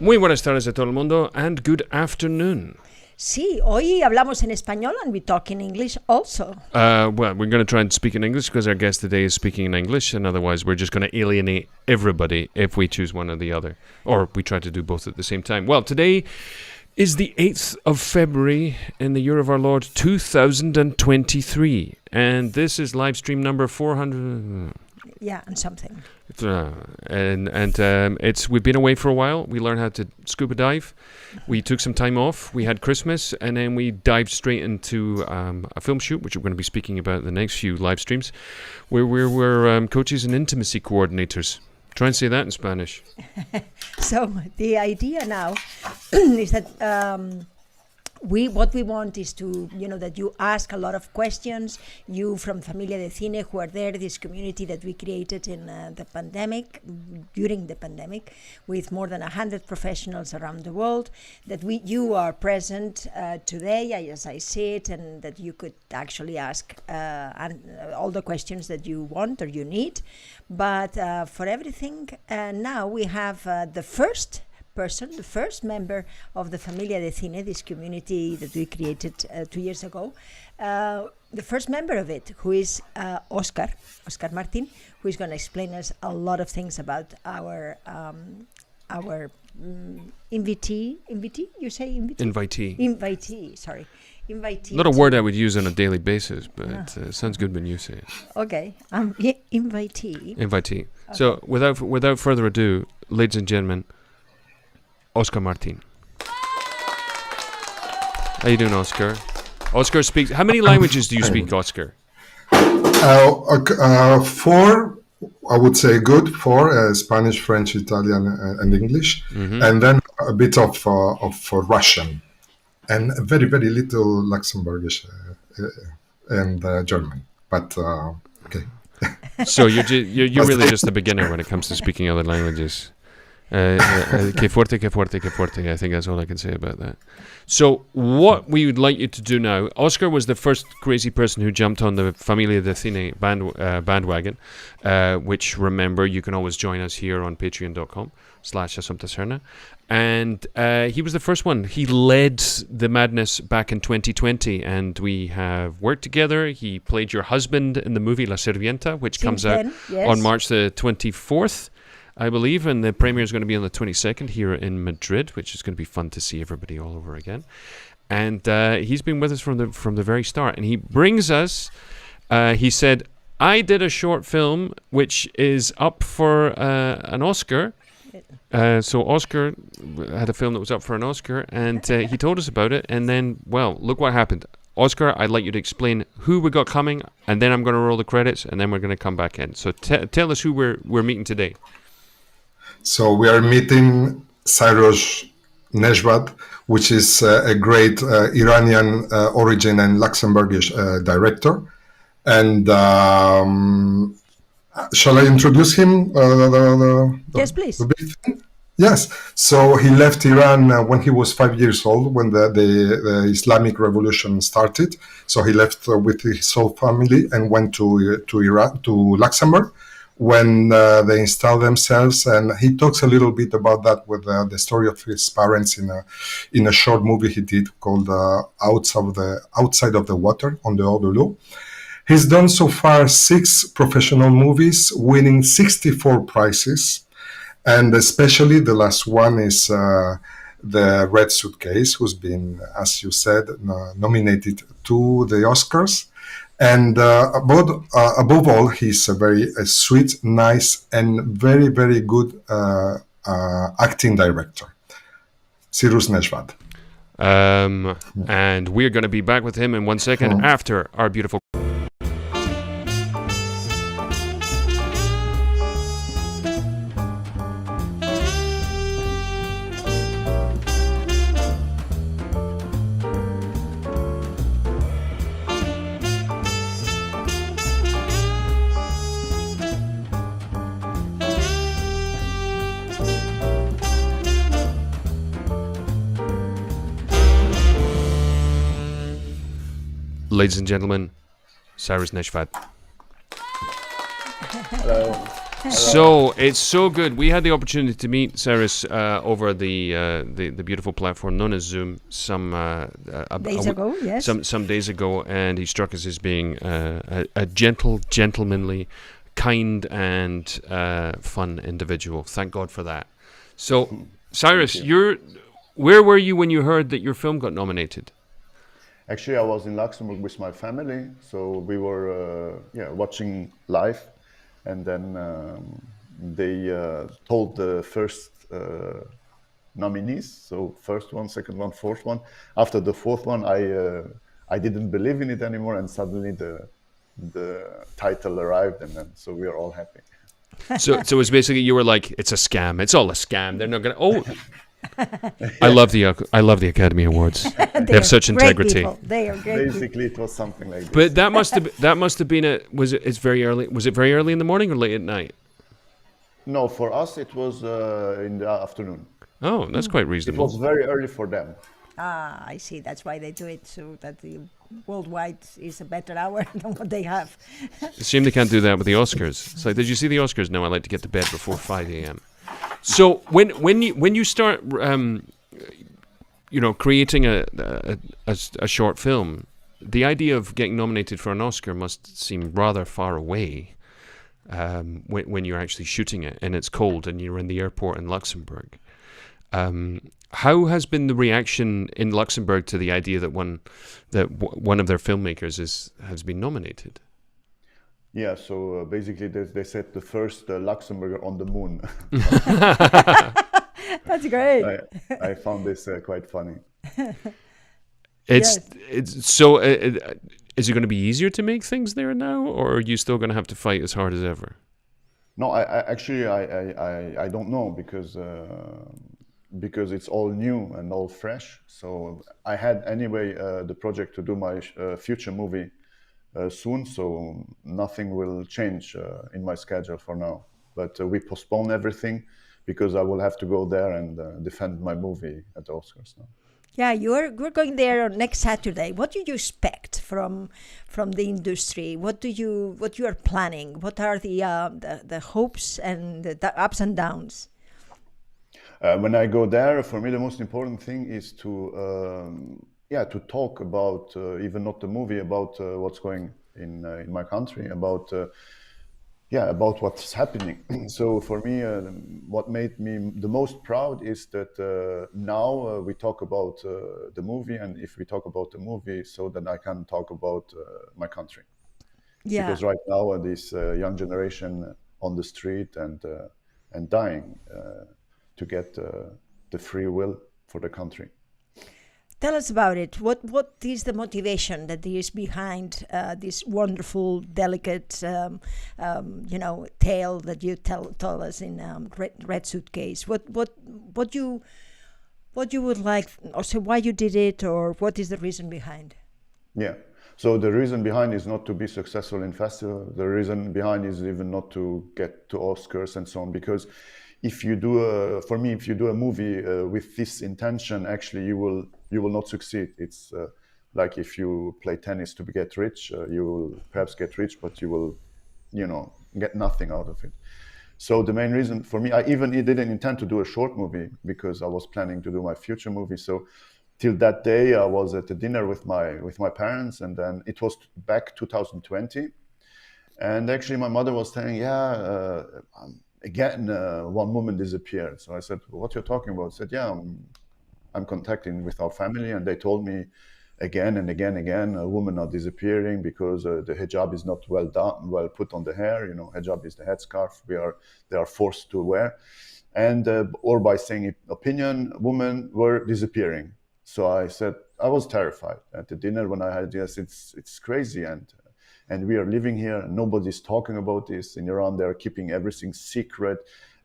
Muy buenas tardes a todo el mundo and good afternoon. Sí, hoy hablamos en español and we talk in English also. Well, we're going to try and speak in English because our guest today is speaking in English, and otherwise we're just going to alienate everybody if we choose one or the other, or we try to do both at the same time. Well, today is the 8th of February in the year of our Lord 2023, and this is live stream number 400. Yeah, and something. We've been away for a while. We learned how to scuba dive. We took some time off. We had Christmas, and then we dived straight into a film shoot, which we're going to be speaking about in the next few live streams, where we're coaches and intimacy coordinators. Try and say that in Spanish. So the idea now is that what we want is to, that you ask a lot of questions. You from Familia de Cine, who are there, this community that we created in during the pandemic, with more than 100 professionals around the world, that you are present today, as I see it, and that you could actually ask all the questions that you want or you need. But for everything, now we have the first member of the Familia de Cine, this community that we created 2 years ago, the first member of it, who is Oscar Martin, who is going to explain us a lot of things about our invitee. You say invitee? Invitee, sorry. Invitee. Not a word I would use on a daily basis, but it sounds good when you say it. Okay, invitee. Invitee. Okay. So without further ado, ladies and gentlemen, Oscar Martin. How you doing, Oscar? Oscar speaks. How many languages do you speak, Oscar? 4. I would say good 4: Spanish, French, Italian, and English, and then a bit of Russian, and very very little Luxembourgish and German. But okay. So you're really just a beginner when it comes to speaking other languages. Que fuerte. I think that's all I can say about that. So what we would like you to do now, Oscar was the first crazy person who jumped on the Familia de Cine bandwagon, which, remember, you can always join us here on patreon.com/Assumpta Serna. And he was the first one. He led the madness back in 2020, and we have worked together. He played your husband in the movie La Sirvienta, which comes out on March the 24th. I believe, and the premiere is going to be on the 22nd here in Madrid, which is going to be fun to see everybody all over again. And he's been with us from the very start, and he brings us. He said, "I did a short film which is up for an Oscar." So Oscar had a film that was up for an Oscar, and he told us about it. And then, well, look what happened. Oscar, I'd like you to explain who we got coming, and then I'm going to roll the credits, and then we're going to come back in. So tell us who we're meeting today. So we are meeting Cyrus Neshvad, which is a great Iranian origin and Luxembourgish director. And shall I introduce him? Yes, please. The big thing? Yes. So he left Iran when he was 5 years old, when the Islamic Revolution started. So he left with his whole family and went to Luxembourg, when they installed themselves, and he talks a little bit about that with the story of his parents in a short movie he did called Outside of the Water, on the Eau de l'eau. He's done so far 6 professional movies, winning 64 prizes, and especially the last one is the Red Suitcase, who's been, as you said, nominated to the Oscars. And above all, he's a very sweet, nice, and very, very good acting director. Cyrus Neshvad. And we're going to be back with him in 1 second after our beautiful... Ladies and gentlemen, Cyrus Neshvad. Hello. So it's so good. We had the opportunity to meet Cyrus over the beautiful platform known as Zoom Days ago, yes. some days ago, and he struck us as being a gentle, gentlemanly, kind, and fun individual. Thank God for that. So, Cyrus, where were you when you heard that your film got nominated? Actually, I was in Luxembourg with my family, so we were watching live, and then they told the first nominees, so first one, second one, fourth one. After the fourth one, I didn't believe in it anymore, and suddenly the title arrived, and then so we are all happy. So it's basically you were like, it's a scam. It's all a scam. They're not gonna. Oh, I love the Academy Awards. They have such integrity. They are great. Basically, it was something like this. But that must have been it's very early. Was it very early in the morning or late at night? No, for us it was in the afternoon. Oh, that's quite It reasonable. was very early for them. Ah, I see. That's why they do it, so that the worldwide is a better hour than what they have. It's a shame they can't do that with the Oscars. It's like, did you see the Oscars? No, I like to get to bed before 5 a.m. So when you start, creating a short film, the idea of getting nominated for an Oscar must seem rather far away. When you're actually shooting it and it's cold and you're in the airport in Luxembourg. How has been the reaction in Luxembourg to the idea that one of their filmmakers has been nominated? Yeah, so basically they said the first Luxembourger on the moon. That's great. I found this quite funny. It's so. Is it going to be easier to make things there now, or are you still going to have to fight as hard as ever? No, I actually don't know because it's all new and all fresh. So I had anyway the project to do my future movie soon, so nothing will change in my schedule for now. But we postpone everything because I will have to go there and defend my movie at the Oscars now. Yeah, we're going there next Saturday. What do you expect from the industry? What you are planning? What are the hopes and the ups and downs? When I go there, for me the most important thing is to talk about even not the movie, about what's going in my country, about what's happening. So for me, what made me the most proud is that now we talk about the movie, and if we talk about the movie, so that I can talk about my country. Yeah. Because right now this young generation on the street and dying to get the free will for the country. Tell us about it. What is the motivation that is behind this wonderful, delicate, tale that you tell us in Red Suitcase? What you would like, or say why you did it, or what is the reason behind? Yeah. So the reason behind is not to be successful in festival. The reason behind is even not to get to Oscars and so on. Because if you do a movie with this intention, actually you will not succeed. It's like if you play tennis to get rich, you will perhaps get rich, but you will, get nothing out of it. So the main reason for me, I didn't intend to do a short movie because I was planning to do my future movie. So till that day, I was at a dinner with my parents, and then it was back 2020, and actually my mother was saying, again, one woman disappeared. So I said, what you're talking about? I said, I'm contacting with our family, and they told me again and again, women are disappearing because the hijab is not well put on the hair. Hijab is the headscarf they are forced to wear, and or by saying opinion, women were disappearing. So I said, I was terrified at the dinner when I had, it's crazy, and we are living here, and nobody's talking about this. In Iran, they are keeping everything secret,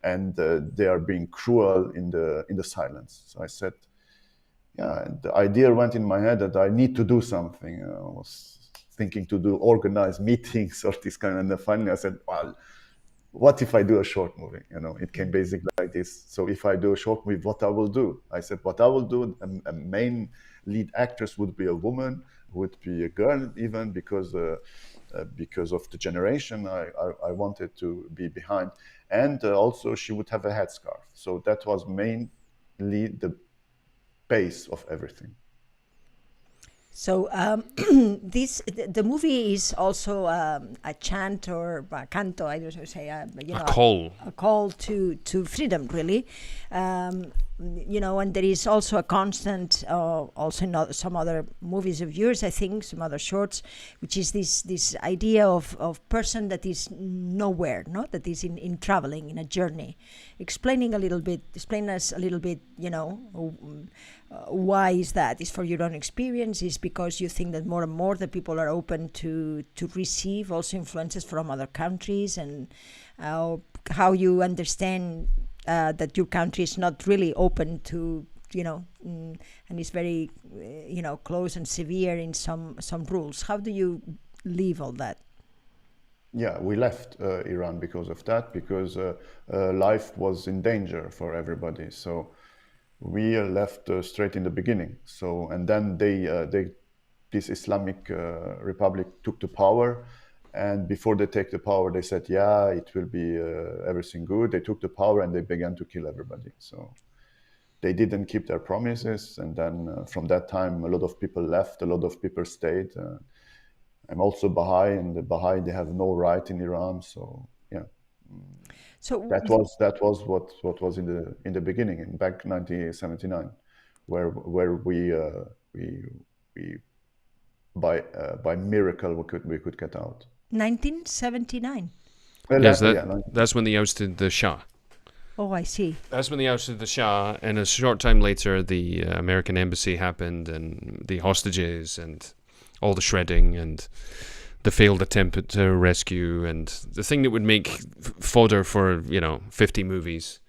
and they are being cruel in the silence. So I said, and the idea went in my head that I need to do something. I was thinking to organize meetings or this kind, and then finally I said, well, what if I do a short movie? It came basically like this. So if I do a short movie, what I will do? I said, what I will do, a main lead actress would be a woman, would be a girl, even because of the generation I wanted to be behind. And also she would have a headscarf. So that was mainly the base of everything. So the movie is also a chant or a canto, I don't know, say, a call to freedom, really. And there is also a constant, also in some other movies of yours, I think, some other shorts, which is this idea of person that is nowhere, no, that is in traveling, in a journey. Explain us a little bit, why is that? Is for your own experience? Is because you think that more and more the people are open to receive also influences from other countries, and how you understand that your country is not really open to, and is very, close and severe in some rules. How do you leave all that? Yeah, we left Iran because of that, because life was in danger for everybody. So we left straight in the beginning. So, and then this Islamic Republic took the power. And before they take the power, they said, yeah, it will be everything good. They took the power and they began to kill everybody. So they didn't keep their promises. And then from that time, a lot of people left, a lot of people stayed. I'm also Baha'i, and the Baha'i, they have no right in Iran. So yeah, so that was what was in the beginning, in back 1979, where we by miracle we could get out. 1979. Yes, that's when they ousted the Shah. Oh, I see. That's when they ousted the Shah, and a short time later, the American embassy happened, and the hostages, and all the shredding, and the failed attempt to rescue, and the thing that would make fodder for 50 movies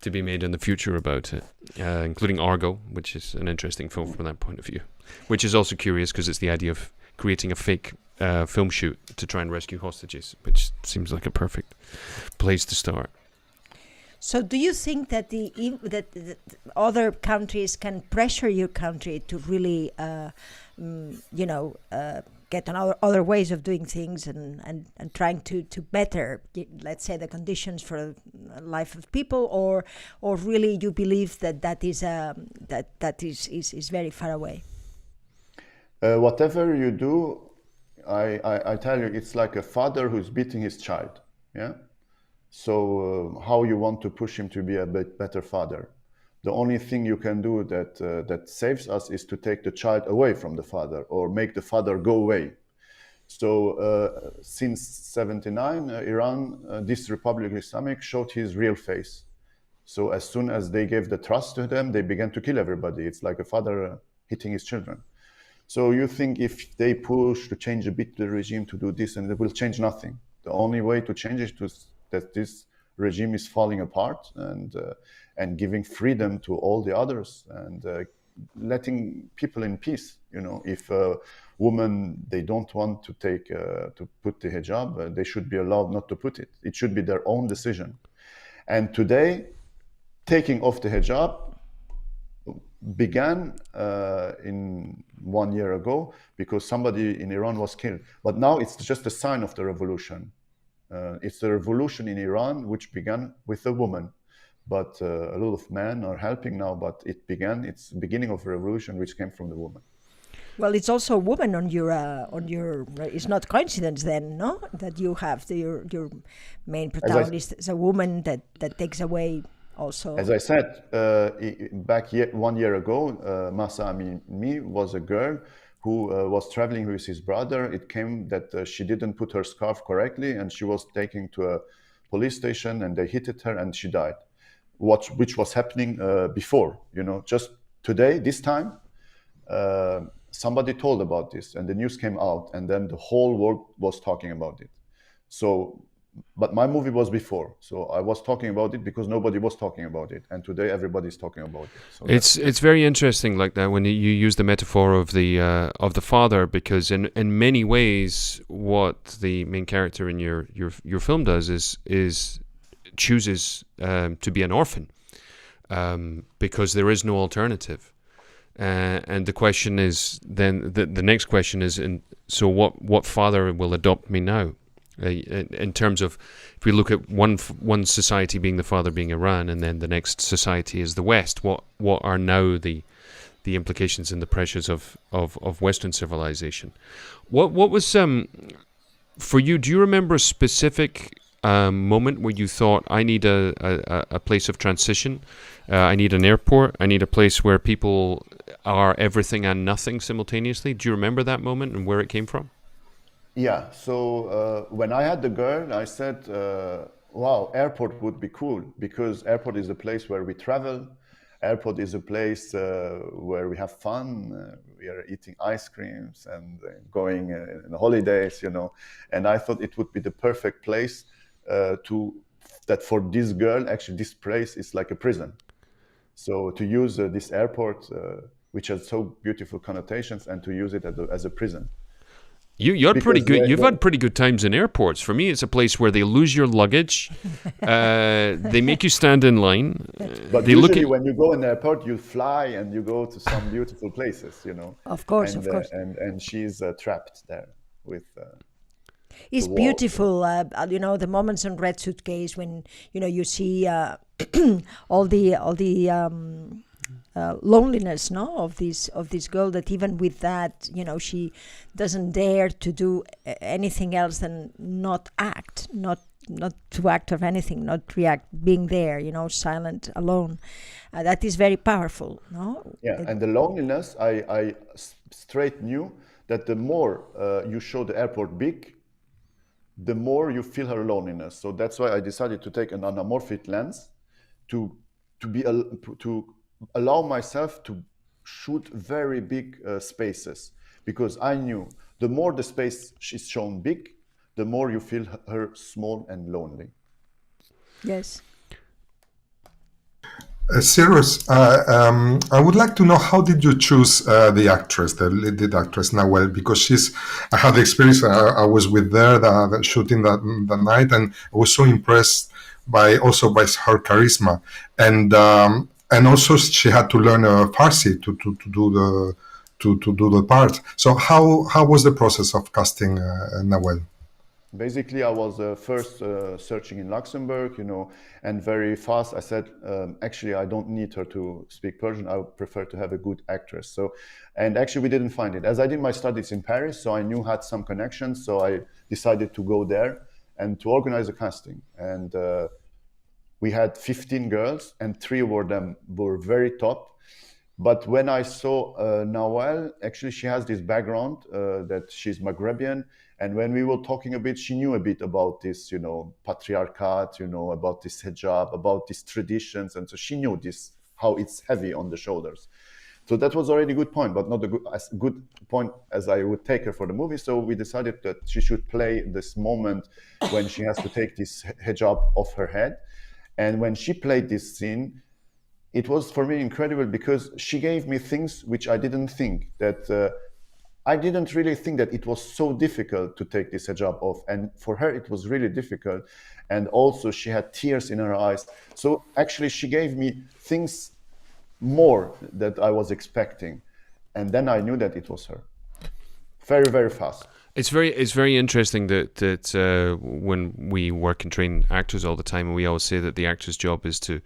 to be made in the future about it, including Argo, which is an interesting film from that point of view, which is also curious because it's the idea of creating a fake film shoot to try and rescue hostages, which seems like a perfect place to start. So do you think that that other countries can pressure your country to really, get other ways of doing things and trying to better, let's say, the conditions for life of people, or really you believe that is very far away? Whatever you do, I tell you, it's like a father who's beating his child. Yeah. So how you want to push him to be a bit better father? The only thing you can do that saves us is to take the child away from the father, or make the father go away. So since 79, Iran, this Republic Islamic showed his real face. So as soon as they gave the trust to them, they began to kill everybody. It's like a father hitting his children. So you think if they push to change a bit the regime to do this, and it will change nothing. The only way to change it is that this regime is falling apart, and giving freedom to all the others, and letting people in peace. If a woman, they don't want to take to put the hijab, they should be allowed not to put it. It should be their own decision. And today, taking off the hijab began in 1 year ago because somebody in Iran was killed. But now it's just a sign of the revolution. It's the revolution in Iran which began with a woman, but a lot of men are helping now. But it's the beginning of a revolution which came from the woman. Well, it's also a woman on your. It's not coincidence then, no, that you have your main protagonist is a woman that takes away also. As I said, back 1 year ago, Mahsa Amini was a girl who was traveling with his brother. It came that she didn't put her scarf correctly, and she was taken to a police station, and they hit her, and she died. Which was happening before, just today, this time, somebody told about this, and the news came out, and then the whole world was talking about it. So but my movie was before, so I was talking about it because nobody was talking about it, and today everybody's talking about it. So it's very interesting like that when you use the metaphor of the father, because in many ways what the main character in your film does is chooses to be an orphan, because there is no alternative. And the question is then the next question is, so what father will adopt me now? In terms of, if we look at one society being the father being Iran, and then the next society is the West, what are now the implications and the pressures of Western civilization? What was for you? Do you remember a specific moment where you thought, I need a place of transition, I need an airport, I need a place where people are everything and nothing simultaneously? Do you remember that moment and where it came from? yeah, so when I had the girl, I said, wow, airport would be cool, because airport is a place where we travel. Airport is a place where we have fun. We are eating ice creams and going on holidays, And I thought it would be the perfect place that for this girl, actually, this place is like a prison. So to use this airport, which has so beautiful connotations, and to use it as a prison. You had pretty good. You've had pretty good times in airports. For me, it's a place where they lose your luggage. They make you stand in line. But they usually, when you go in the airport, you fly and you go to some beautiful places, Of course, and, of course. And she's trapped there with. It's the beautiful, the moments on Red Suitcase when you see all the loneliness, of this girl, that even with that, she doesn't dare to do anything else than not act, not to act of anything, not react, being there, silent, alone. That is very powerful, no? Yeah, and the loneliness, I straight knew that the more you show the airport big, the more you feel her loneliness. So that's why I decided to take an anamorphic lens to allow myself to shoot very big spaces, because I knew the more the space is shown big, the more you feel her small and lonely. Yes. Cyrus, I would like to know, how did you choose the actress, the lead actress Nawal? Because I had the experience. I was with her shooting that night, and I was so impressed by her charisma, and also she had to learn Farsi to do the part. So how was the process of casting Nawal? Basically, I was first searching in Luxembourg, and very fast I said, actually, I don't need her to speak Persian. I would prefer to have a good actress. So, and actually, we didn't find it. As I did my studies in Paris, so I knew had some connections. So I decided to go there and to organize a casting. And we had 15 girls, and 3 of them were very top. But when I saw Nawal, actually, she has this background that she's Maghrebian. And when we were talking a bit, she knew a bit about this, patriarchat, about this hijab, about these traditions. And so she knew how it's heavy on the shoulders. So that was already a good point, but not as good point as I would take her for the movie. So we decided that she should play this moment when she has to take this hijab off her head. And when she played this scene, it was for me incredible, because she gave me things which I didn't think that I didn't really think that it was so difficult to take this hijab off. And for her, it was really difficult. And also she had tears in her eyes. So actually she gave me things more that I was expecting. And then I knew that it was her. Very, very fast. It's very interesting that when we work and train actors all the time, and we always say that the actor's job is to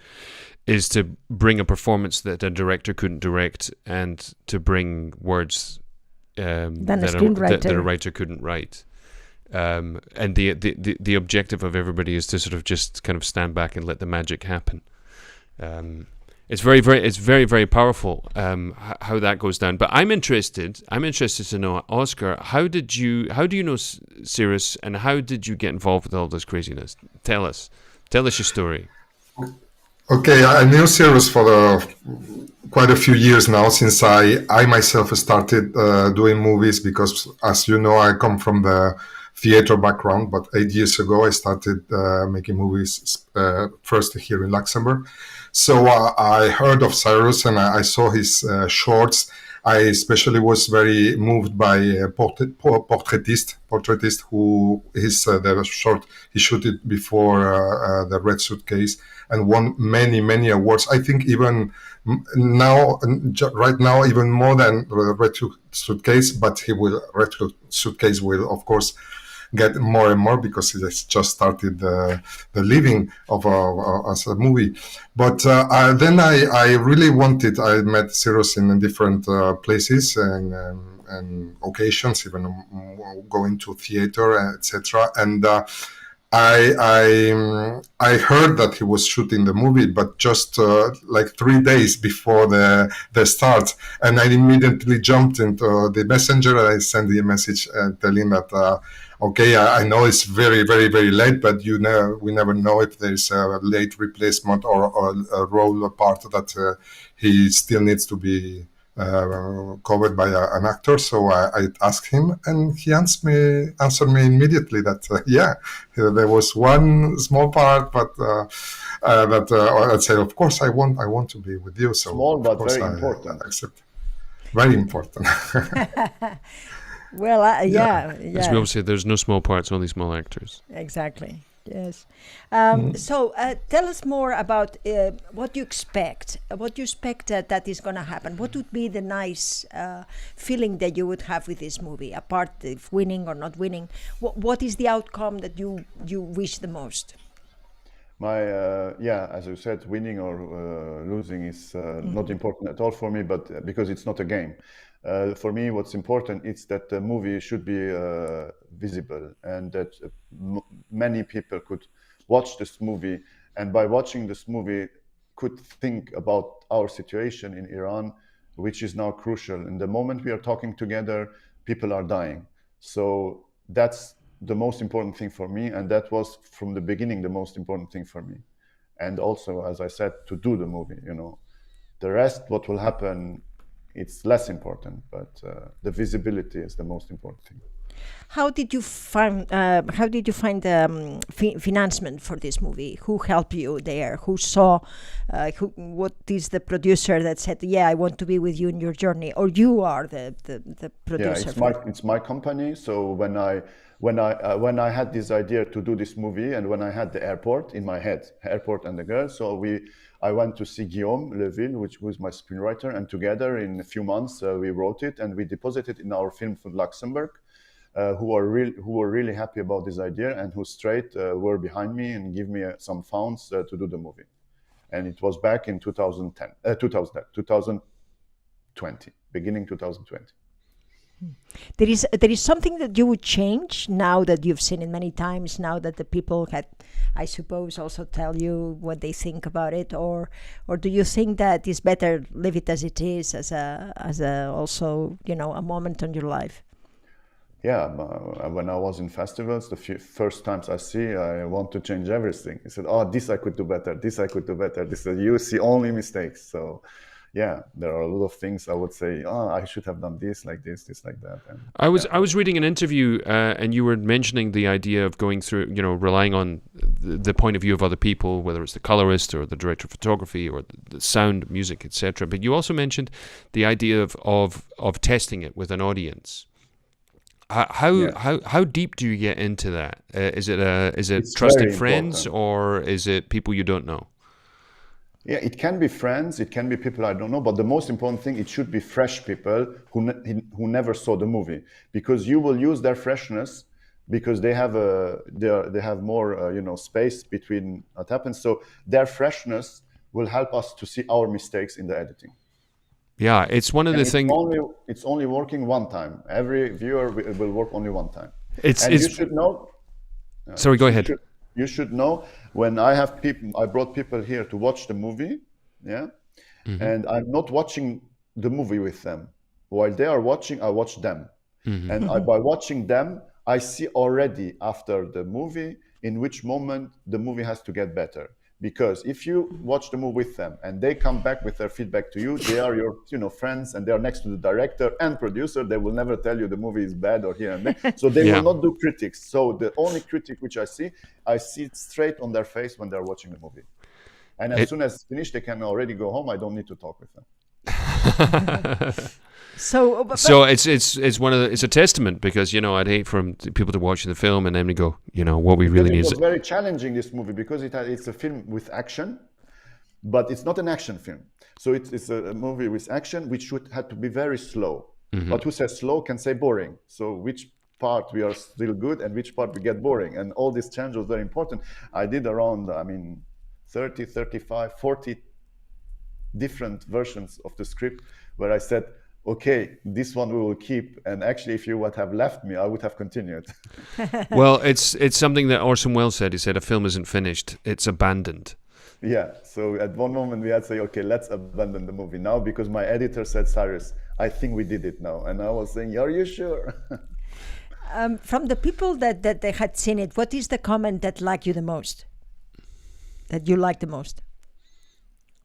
bring a performance that a director couldn't direct, and to bring words that a writer couldn't write. And the objective of everybody is to sort of just kind of stand back and let the magic happen. It's very, very powerful how that goes down. But I'm interested to know, Oscar, how do you know Cyrus, and how did you get involved with all this craziness? Tell us your story. Okay, I knew Cyrus for quite a few years now, since I myself started doing movies, because, as you know, I come from the theater background, but 8 years ago I started making movies first here in Luxembourg. So I heard of Cyrus and I saw his shorts. I especially was very moved by portraitist who is the short he shot it before the Red Suitcase and won many awards. I think even now, right now, even more than the Red Suitcase. But Red Suitcase will of course get more and more because it has just started the living of as a movie. But then I really wanted. I met Cyrus in different places and occasions, even going to theater, etc. And I heard that he was shooting the movie, but just like 3 days before the start, and I immediately jumped into the messenger. And I sent him a message telling that okay, I know it's very late, but we never know if there's a late replacement or a role part that he still needs to be covered by an actor. So I asked him, and he answered me immediately that there was one small part, but I said, of course, I want to be with you. So small but of course very I important. accept. Very important. Well, yeah. As we always say, there's no small parts, only small actors. Exactly. Yes. So tell us more about what you expect. What you expect that is going to happen. What would be the nice feeling that you would have with this movie, apart if winning or not winning? What is the outcome that you wish the most? As you said, winning or losing is not important at all for me, but because it's not a game. For me, what's important is that the movie should be visible and that many people could watch this movie, and by watching this movie could think about our situation in Iran, which is now crucial. In the moment we are talking together, people are dying. So that's the most important thing for me, and that was from the beginning the most important thing for me. And also, as I said, to do the movie, the rest, what will happen, it's less important, but the visibility is the most important thing. How did you find financement for this movie? Who helped you there? Who saw? What is the producer that said, "Yeah, I want to be with you in your journey," or you are the producer? Yeah, it's my company. So when I had this idea to do this movie, and when I had the airport in my head, airport and the girl, so I went to see Guillaume Leville, which was my screenwriter, and together in a few months we wrote it and we deposited in our film for Luxembourg, who were really happy about this idea and who straight were behind me and give me some funds to do the movie. And it was back in 2020, beginning 2020. There is something that you would change now that you've seen it many times, now that the people had, I suppose, also tell you what they think about it, or do you think that it's better leave it as it is, as a also a moment in your life? Yeah, when I was in festivals, the first times I want to change everything. I said, "Oh, this I could do better. This I could do better." This you see only mistakes. So. Yeah, there are a lot of things I would say, I should have done this like that. And, I was reading an interview and you were mentioning the idea of going through, relying on the point of view of other people, whether it's the colorist or the director of photography or the sound, music, etc. But you also mentioned the idea of testing it with an audience. How deep do you get into that? Is it trusted friends or is it people you don't know? Yeah, it can be friends, it can be people I don't know, but the most important thing, it should be fresh people who never saw the movie, because you will use their freshness because they have more space between what happens. So their freshness will help us to see our mistakes in the editing. Yeah, it's one of the things. It's only working one time. Every viewer will work only one time. You should know. Sorry, go ahead. You should know, when I brought people here to watch the movie, and I'm not watching the movie with them. While they are watching, I watch them. Mm-hmm. And by watching them, I see already after the movie in which moment the movie has to get better. Because if you watch the movie with them and they come back with their feedback to you, they are your, friends, and they are next to the director and producer. They will never tell you the movie is bad or here and there. So they will not do critics. So the only critic which I see it straight on their face when they're watching the movie. And as soon as it's finished, they can already go home. I don't need to talk with them. So it's a testament, because I'd hate for people to watch the film and then we go, what we really need. It was very challenging, this movie, because it's a film with action, but it's not an action film. So it's a movie with action which had to be very slow. Mm-hmm. But who says slow can say boring. So which part we are still good and which part we get boring, and all this change was very important. I did around 30, 35, 40 different versions of the script where I said, okay, this one we will keep, and actually if you would have left me, I would have continued. Well, it's something that Orson Welles said. He said a film isn't finished, it's abandoned. Yeah, so at one moment we had to say, okay, let's abandon the movie now, because my editor said, Cyrus, I think we did it now. And I was saying, are you sure? From the people that they had seen it, what is the comment that liked you the most? That you liked the most?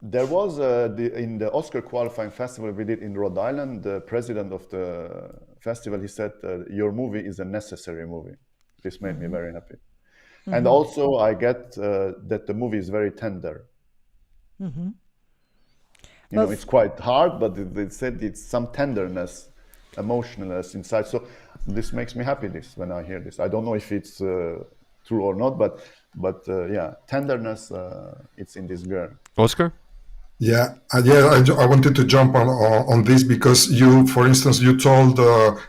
There was, in the Oscar qualifying festival we did in Rhode Island, the president of the festival, he said, your movie is a necessary movie. This made me very happy. Mm-hmm. And also I get that the movie is very tender. Mm-hmm. It's quite hard, but they said it's some tenderness, emotionalness inside. So this makes me happy when I hear this. I don't know if it's true or not, but tenderness, it's in this girl. Oscar? Yeah, I wanted to jump on this, because for instance, you told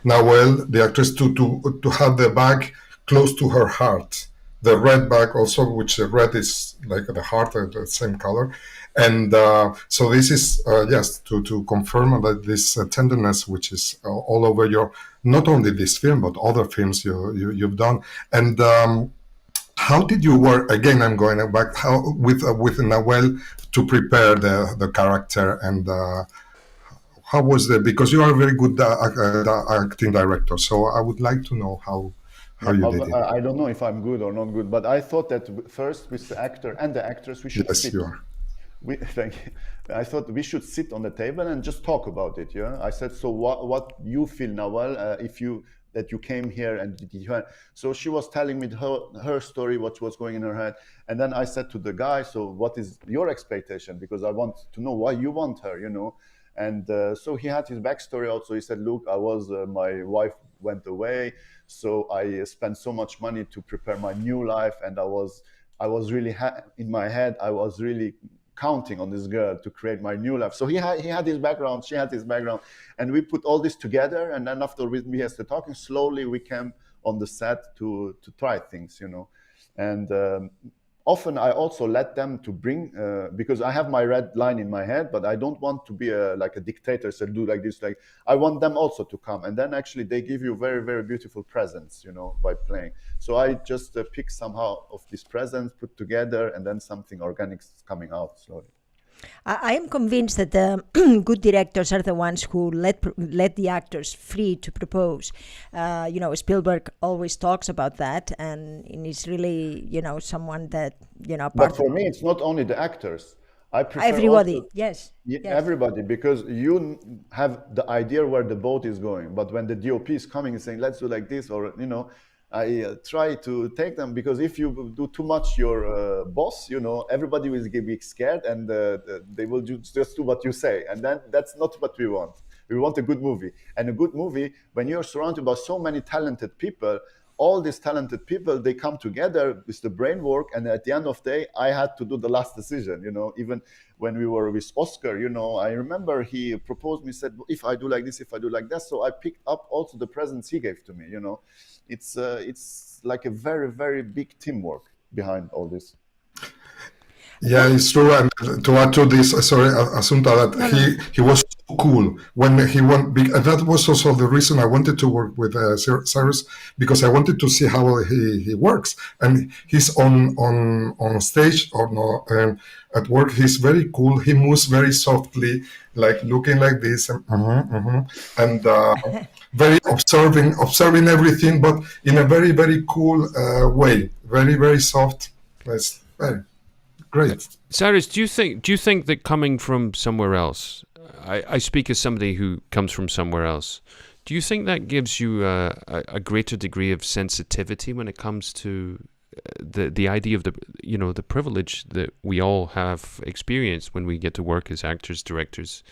Nawel, the actress, to have the bag close to her heart. The red bag also, which the red is like the heart, the same color. And so this is, to confirm that this tenderness, which is all over not only this film, but other films you've done. And how did you work? Again, I'm going back. How with Nawel to prepare the character, and how was because you are a very good acting director. So I would like to know how you did it. I don't know if I'm good or not good, but I thought that first with the actor and the actress we should sit. You are. I thought we should sit on the table and just talk about it. Yeah, I said, so what you feel, Nawel, that you came here and so she was telling me her story, what was going in her head, and then I said to the guy, so what is your expectation, because I want to know why you want her, and so he had his backstory also. He said, look, my wife went away, so I spent so much money to prepare my new life, and I was really in my head, I was really counting on this girl to create my new life. So he had his background, she had his background, and we put all this together. And then after we started talking, slowly we came on the set to try things, And often I also let them to bring, because I have my red line in my head, but I don't want to be like a dictator, so do like this. Like I want them also to come, and then actually they give you very, very beautiful presents, by playing. So I just pick somehow of this presents, put together, and then something organic is coming out slowly. I am convinced that the good directors are the ones who let the actors free to propose. Spielberg always talks about that, and he's really, someone that, But for me, it's not only the actors. I prefer everybody. Also, yes. Everybody, because you have the idea where the boat is going, but when the DOP is coming and saying, let's do like this, or, I try to take them, because if you do too much your boss, everybody will be scared, and they will just do what you say. And then that's not what we want. We want a good movie. And a good movie, when you're surrounded by so many talented people, all these talented people, they come together with the brain work. And at the end of the day, I had to do the last decision, even when we were with Oscar, I remember he proposed me, said, if I do like this, if I do like that. So I picked up also the presents he gave to me, It's like a very, very big teamwork behind all this. Yeah, it's true. And to add to this, Assumpta, that he was so cool when he went. That was also the reason I wanted to work with Cyrus, because I wanted to see how he works. And he's on stage or no, at work. He's very cool. He moves very softly, like looking like this, and very observing everything, but in a very, very cool way. Very, very soft. It's very Great. Cyrus, do you think that coming from somewhere else, I speak as somebody who comes from somewhere else, do you think that gives you a greater degree of sensitivity when it comes to the idea of the privilege that we all have experienced when we get to work as actors, directors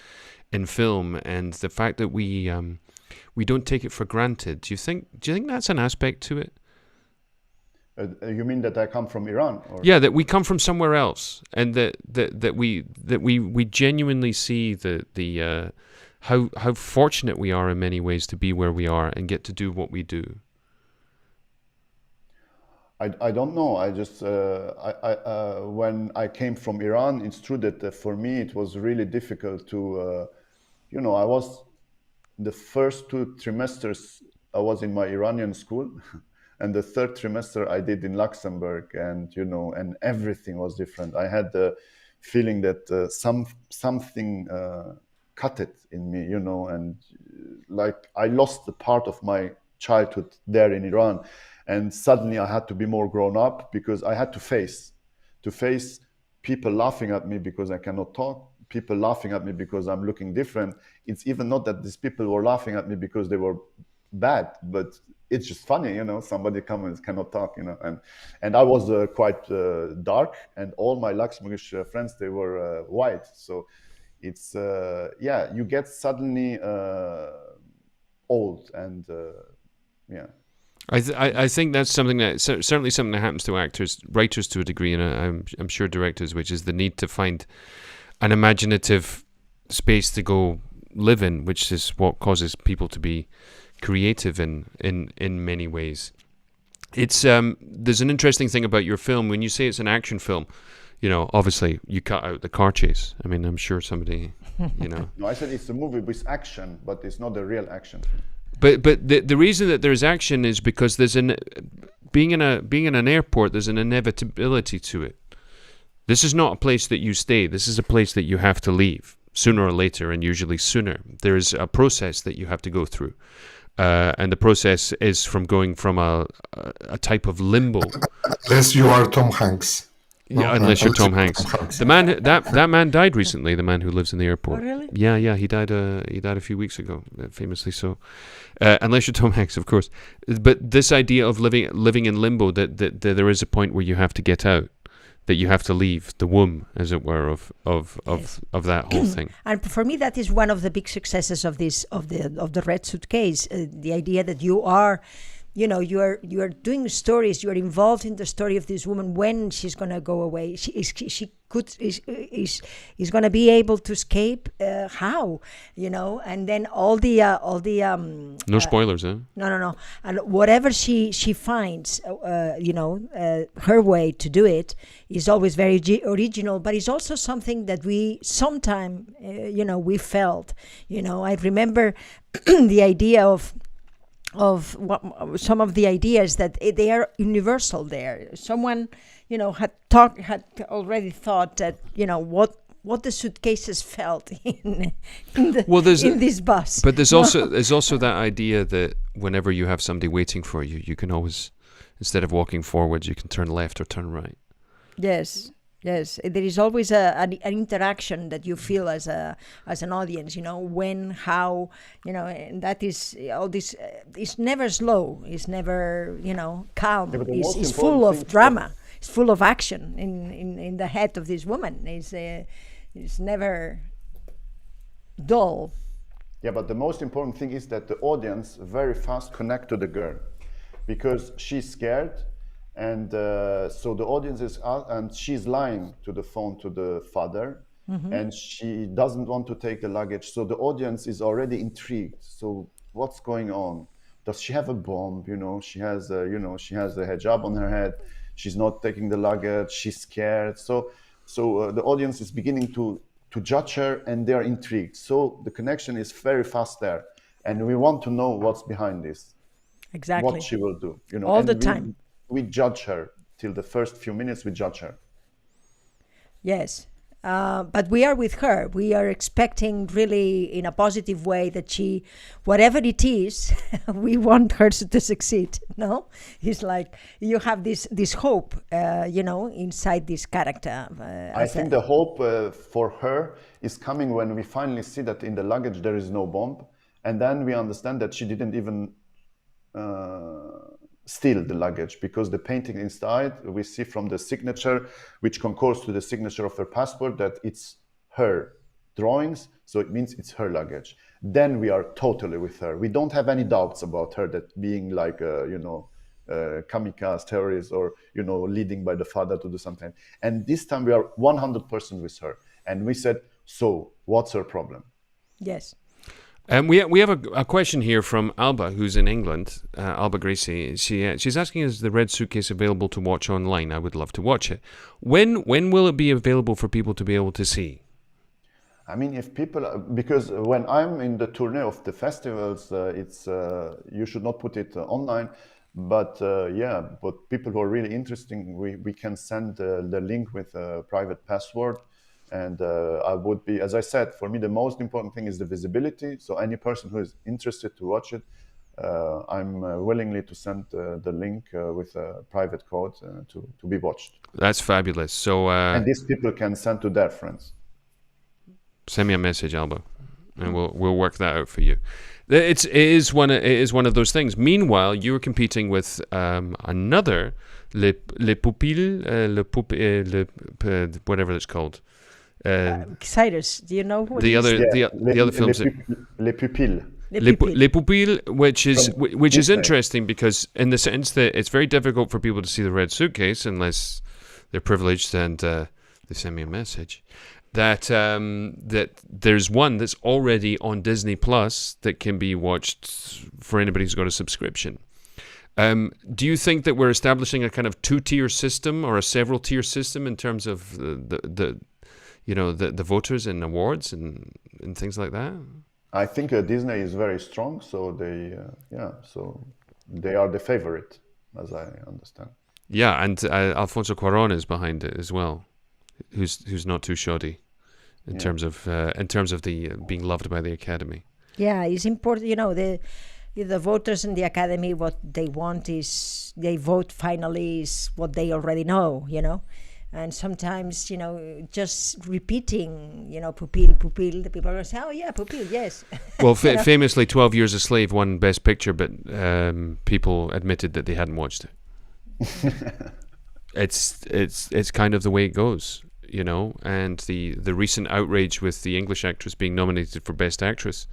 in film, and the fact that we don't take it for granted? Do you think that's an aspect to it? You mean that I come from Iran? Or? Yeah, that we come from somewhere else, and that we genuinely see the how fortunate we are in many ways to be where we are and get to do what we do. I don't know. I just when I came from Iran, it's true that for me it was really difficult to, I was the first 2 trimesters I was in my Iranian school. And the 3rd trimester I did in Luxembourg, and and everything was different. I had the feeling that something cut it in me, and like I lost the part of my childhood there in Iran, and suddenly I had to be more grown up because I had to face people laughing at me because I cannot talk, people laughing at me because I'm looking different. It's even not that these people were laughing at me because they were bad, but it's just funny, somebody comes and cannot talk, and I was quite dark, and all my Luxembourgish friends, they were white. So it's you get suddenly old, and I think that's something that certainly something that happens to actors, writers to a degree, and I'm sure directors, which is the need to find an imaginative space to go live in, which is what causes people to be creative in many ways. It's there's an interesting thing about your film when you say it's an action film. Obviously you cut out the car chase. I mean, I'm sure somebody, No, I said it's a movie with action, but it's not a real action. But the reason that there's action is because there's being in an airport, there's an inevitability to it. This is not a place that you stay. This is a place that you have to leave sooner or later, and usually sooner. There is a process that you have to go through. And the process is from going from a type of limbo. Unless you are Tom Hanks. Yeah, unless you're Tom Hanks. The man that man died recently. The man who lives in the airport. Oh, really? Yeah, he died a few weeks ago, famously so. Unless you're Tom Hanks, of course. But this idea of living in limbo, that there is a point where you have to get out, that you have to leave the womb, as it were, of that whole thing. And for me, that is one of the big successes of the Red Suitcase. The idea that you are, you are doing stories. You are involved in the story of this woman when she's gonna go away. Is going to be able to escape. How, and then all the no spoilers, eh? No. And whatever she finds, her way to do it is always very original, but it's also something that we sometime, we felt. I remember the idea of some of the ideas that they are universal there. Someone, had already thought that, what the suitcases felt in this bus. But there's also that idea that whenever you have somebody waiting for you, you can always, instead of walking forwards, you can turn left or turn right. Yes. There is always an interaction that you feel as an audience, when, how, and that is all this. It's never slow. It's never, calm. Yeah, it's full of drama. It's full of action in the head of this woman. It's never dull. Yeah, but the most important thing is that the audience very fast connect to the girl, because she's scared. And so the audience is out, and she's lying to the phone to the father, and she doesn't want to take the luggage. So the audience is already intrigued. So what's going on? Does she have a bomb? She has a hijab on her head. She's not taking the luggage. She's scared. So the audience is beginning to judge her, and they are intrigued. So the connection is very fast there, and we want to know what's behind this. Exactly. What she will do. All the time. We judge her till the first few minutes. We judge her. Yes, But we are with her. We are expecting really in a positive way that she, whatever it is, we want her to succeed. No, it's like you have this hope, inside this character. I think the hope for her is coming when we finally see that in the luggage there is no bomb, and then we understand that she didn't even steal the luggage, because the painting inside we see from the signature, which concords to the signature of her passport, that it's her drawings, so it means it's her luggage. Then we are totally with her. We don't have any doubts about her that being like kamikaze terrorist, or leading by the father to do something. And this time we are 100% with her, and we said, so what's her problem? Yes. We have a question here from Alba, who's in England. Alba Gracie. She's asking, is the Red Suitcase available to watch online? I would love to watch it. When will it be available for people to be able to see? I mean, if people, because when I'm in the tournée of the festivals, it's you should not put it online. But but people who are really interesting, we can send the link with a private password. And I would be, as I said, for me, the most important thing is the visibility. So any person who is interested to watch it, I'm willingly to send the link with a private code to be watched. That's fabulous. So and these people can send to their friends. Send me a message, Alba, and we'll work that out for you. It is one of those things. Meanwhile, you were competing with another Le Pupille, whatever it's called. Cyrus, do you know who the other films? Les Pupilles. Les Pupilles, which is interesting, because in the sense that it's very difficult for people to see the Red Suitcase unless they're privileged and they send me a message. That there's one that's already on Disney Plus that can be watched for anybody who's got a subscription. Do you think that we're establishing a kind of two-tier system or a several-tier system in terms of the voters and awards and things like that? I think Disney is very strong, so they are the favorite, as I understand. Yeah, and Alfonso Cuarón is behind it as well, who's not too shoddy in terms of the being loved by the Academy. Yeah, it's important. The voters in the Academy, what they want is they vote finally is what they already know. And sometimes, just repeating, Pupil, the people are going to say, oh, yeah, Pupil, yes. Well, famously, 12 Years a Slave won Best Picture, but people admitted that they hadn't watched it. It's kind of the way it goes, and the recent outrage with the English actress being nominated for Best Actress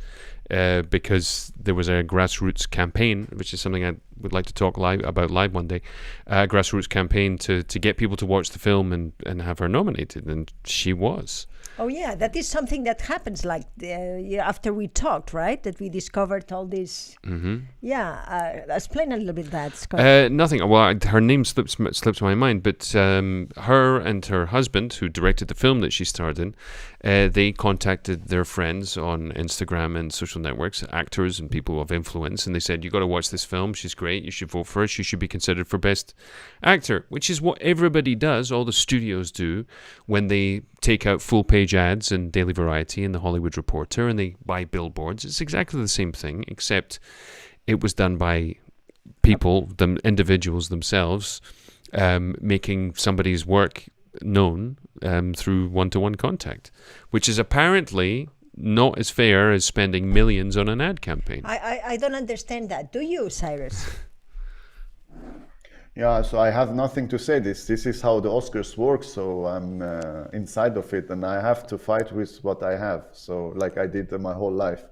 because there was a grassroots campaign, which is something I would like to talk about live one day, a grassroots campaign to get people to watch the film and have her nominated, and she was. Oh yeah, that is something that happens after we talked, right? That we discovered all this. Mm-hmm. Yeah, explain a little bit that, Scott. Nothing. Well, her name slips my mind, but her and her husband, who directed the film that she starred in, they contacted their friends on Instagram and social networks, actors and people of influence, and they said, "You got to watch this film. She's great. You should vote for her. She should be considered for Best Actor," which is what everybody does. All the studios do when they take out full-page ads in Daily Variety and The Hollywood Reporter, and they buy billboards. It's exactly the same thing, except it was done by people, individuals themselves, making somebody's work known through one-to-one contact, which is apparently not as fair as spending millions on an ad campaign. I don't understand that. Do you, Cyrus? Yeah, so I have nothing to say. This is how the Oscars work. So I'm inside of it, and I have to fight with what I have. So like I did my whole life.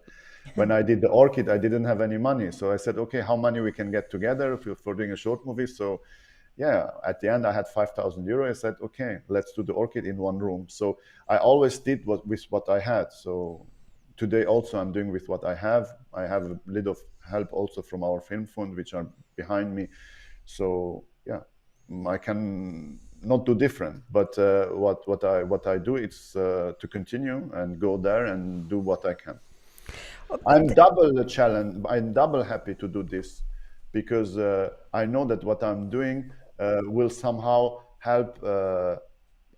When I did the Orchid, I didn't have any money. So I said, okay, how many we can get together for doing a short movie? So yeah, at the end I had 5,000 euros. I said, okay, let's do the Orchid in one room. So I always did with what I had. So today also I'm doing with what I have. I have a little help also from our film fund, which are behind me. So yeah, I can not do different, but what I do is to continue and go there and do what I can. I'm double the challenge. I'm double happy to do this because I know that what I'm doing will somehow help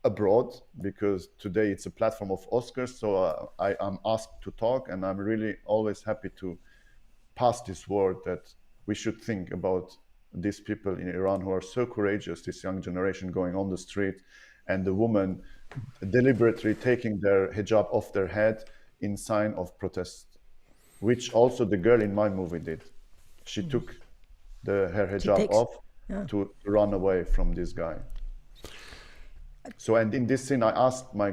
abroad, because today it's a platform of Oscars. So I am asked to talk, and I'm really always happy to pass this word that we should think about these people in Iran who are so courageous, this young generation going on the street, and the woman deliberately taking their hijab off their head in sign of protest, which also the girl in my movie did. She took her hijab off to run away from this guy. So, and in this scene, I asked my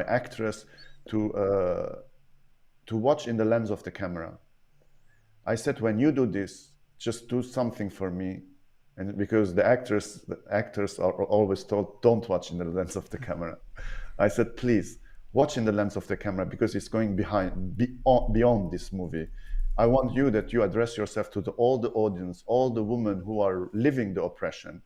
actress to watch in the lens of the camera. I said, when you do this, just do something for me. And because the actors are always told, don't watch in the lens of the camera. I said, please watch in the lens of the camera, because it's going beyond this movie. I want you that you address yourself to all the audience, all the women who are living the oppression,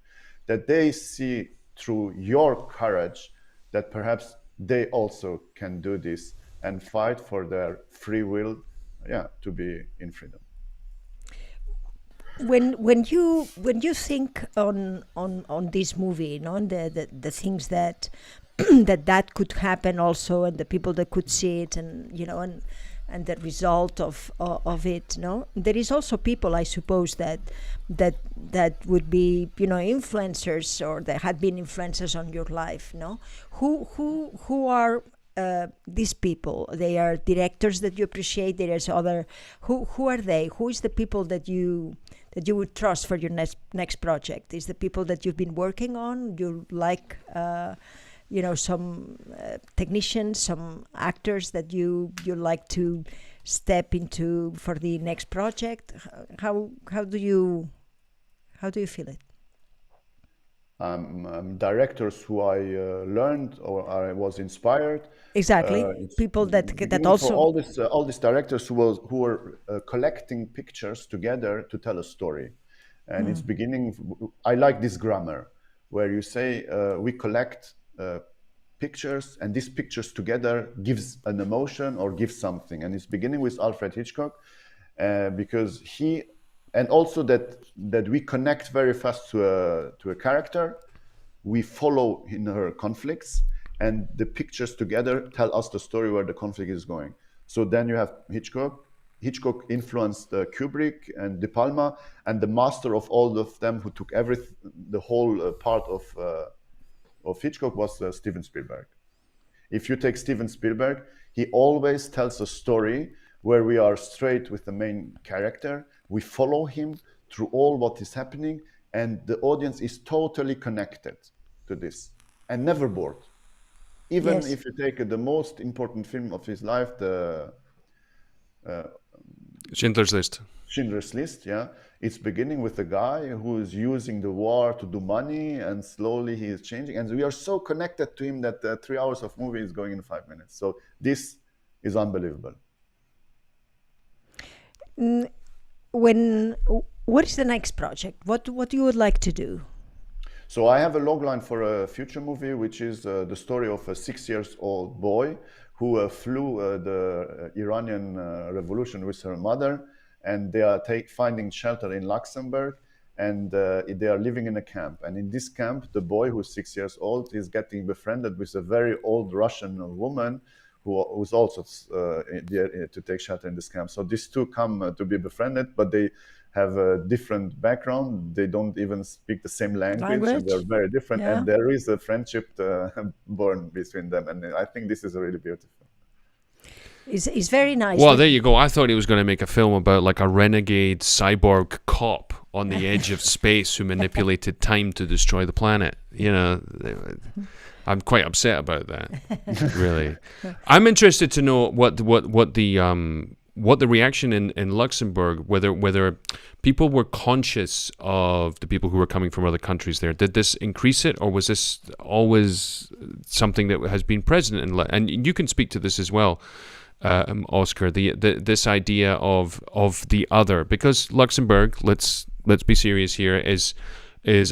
that they see through your courage that perhaps they also can do this and fight for their free will, to be in freedom. When you think on this movie, and the things that that could happen also, and the people that could see it, and and the result of it, there is also people, I suppose, that would be influencers, or that had been influencers on your life, who are these people? They are directors that you appreciate. There is other. Who are they? Who is the people that you would trust for your next project? Is the people that you've been working on? You like, some technicians, some actors that you like to step into for the next project? How do you feel it? Directors who I learned or I was inspired. Exactly, people that also all these directors who were collecting pictures together to tell a story, and it's beginning. I like this grammar where you say we collect pictures, and these pictures together gives an emotion or gives something, and it's beginning with Alfred Hitchcock, because he. And also that we connect very fast to a character, we follow in her conflicts, and the pictures together tell us the story where the conflict is going. So then you have Hitchcock. Hitchcock influenced Kubrick and De Palma, and the master of all of them, who took the whole part of Hitchcock, was Steven Spielberg. If you take Steven Spielberg, he always tells a story where we are straight with the main character. We follow him through all what is happening, and the audience is totally connected to this and never bored. Even if you take the most important film of his life, the Schindler's List. Schindler's List, it's beginning with a guy who is using the war to do money, and slowly he is changing. And we are so connected to him that 3 hours of movie is going in 5 minutes. So this is unbelievable. What is the next project? What you would like to do? So I have a logline for a future movie, which is the story of a 6-year-old boy who flew the Iranian revolution with her mother, and they are finding shelter in Luxembourg, and they are living in a camp. And in this camp, the boy, who's 6 years old, is getting befriended with a very old Russian woman who's also to take shelter in this camp. So these two come to be befriended, but they have a different background. They don't even speak the same language. And they're very different. And there is a friendship born between them. And I think this is really beautiful. It's very nice. Well, there you go. I thought he was going to make a film about like a renegade cyborg cop on the edge of space who manipulated time to destroy the planet. I'm quite upset about that. Really, I'm interested to know what the reaction in Luxembourg, whether people were conscious of the people who were coming from other countries there. Did this increase it, or was this always something that has been present and you can speak to this as well, Oscar, this idea of the other, because Luxembourg, let's be serious here, is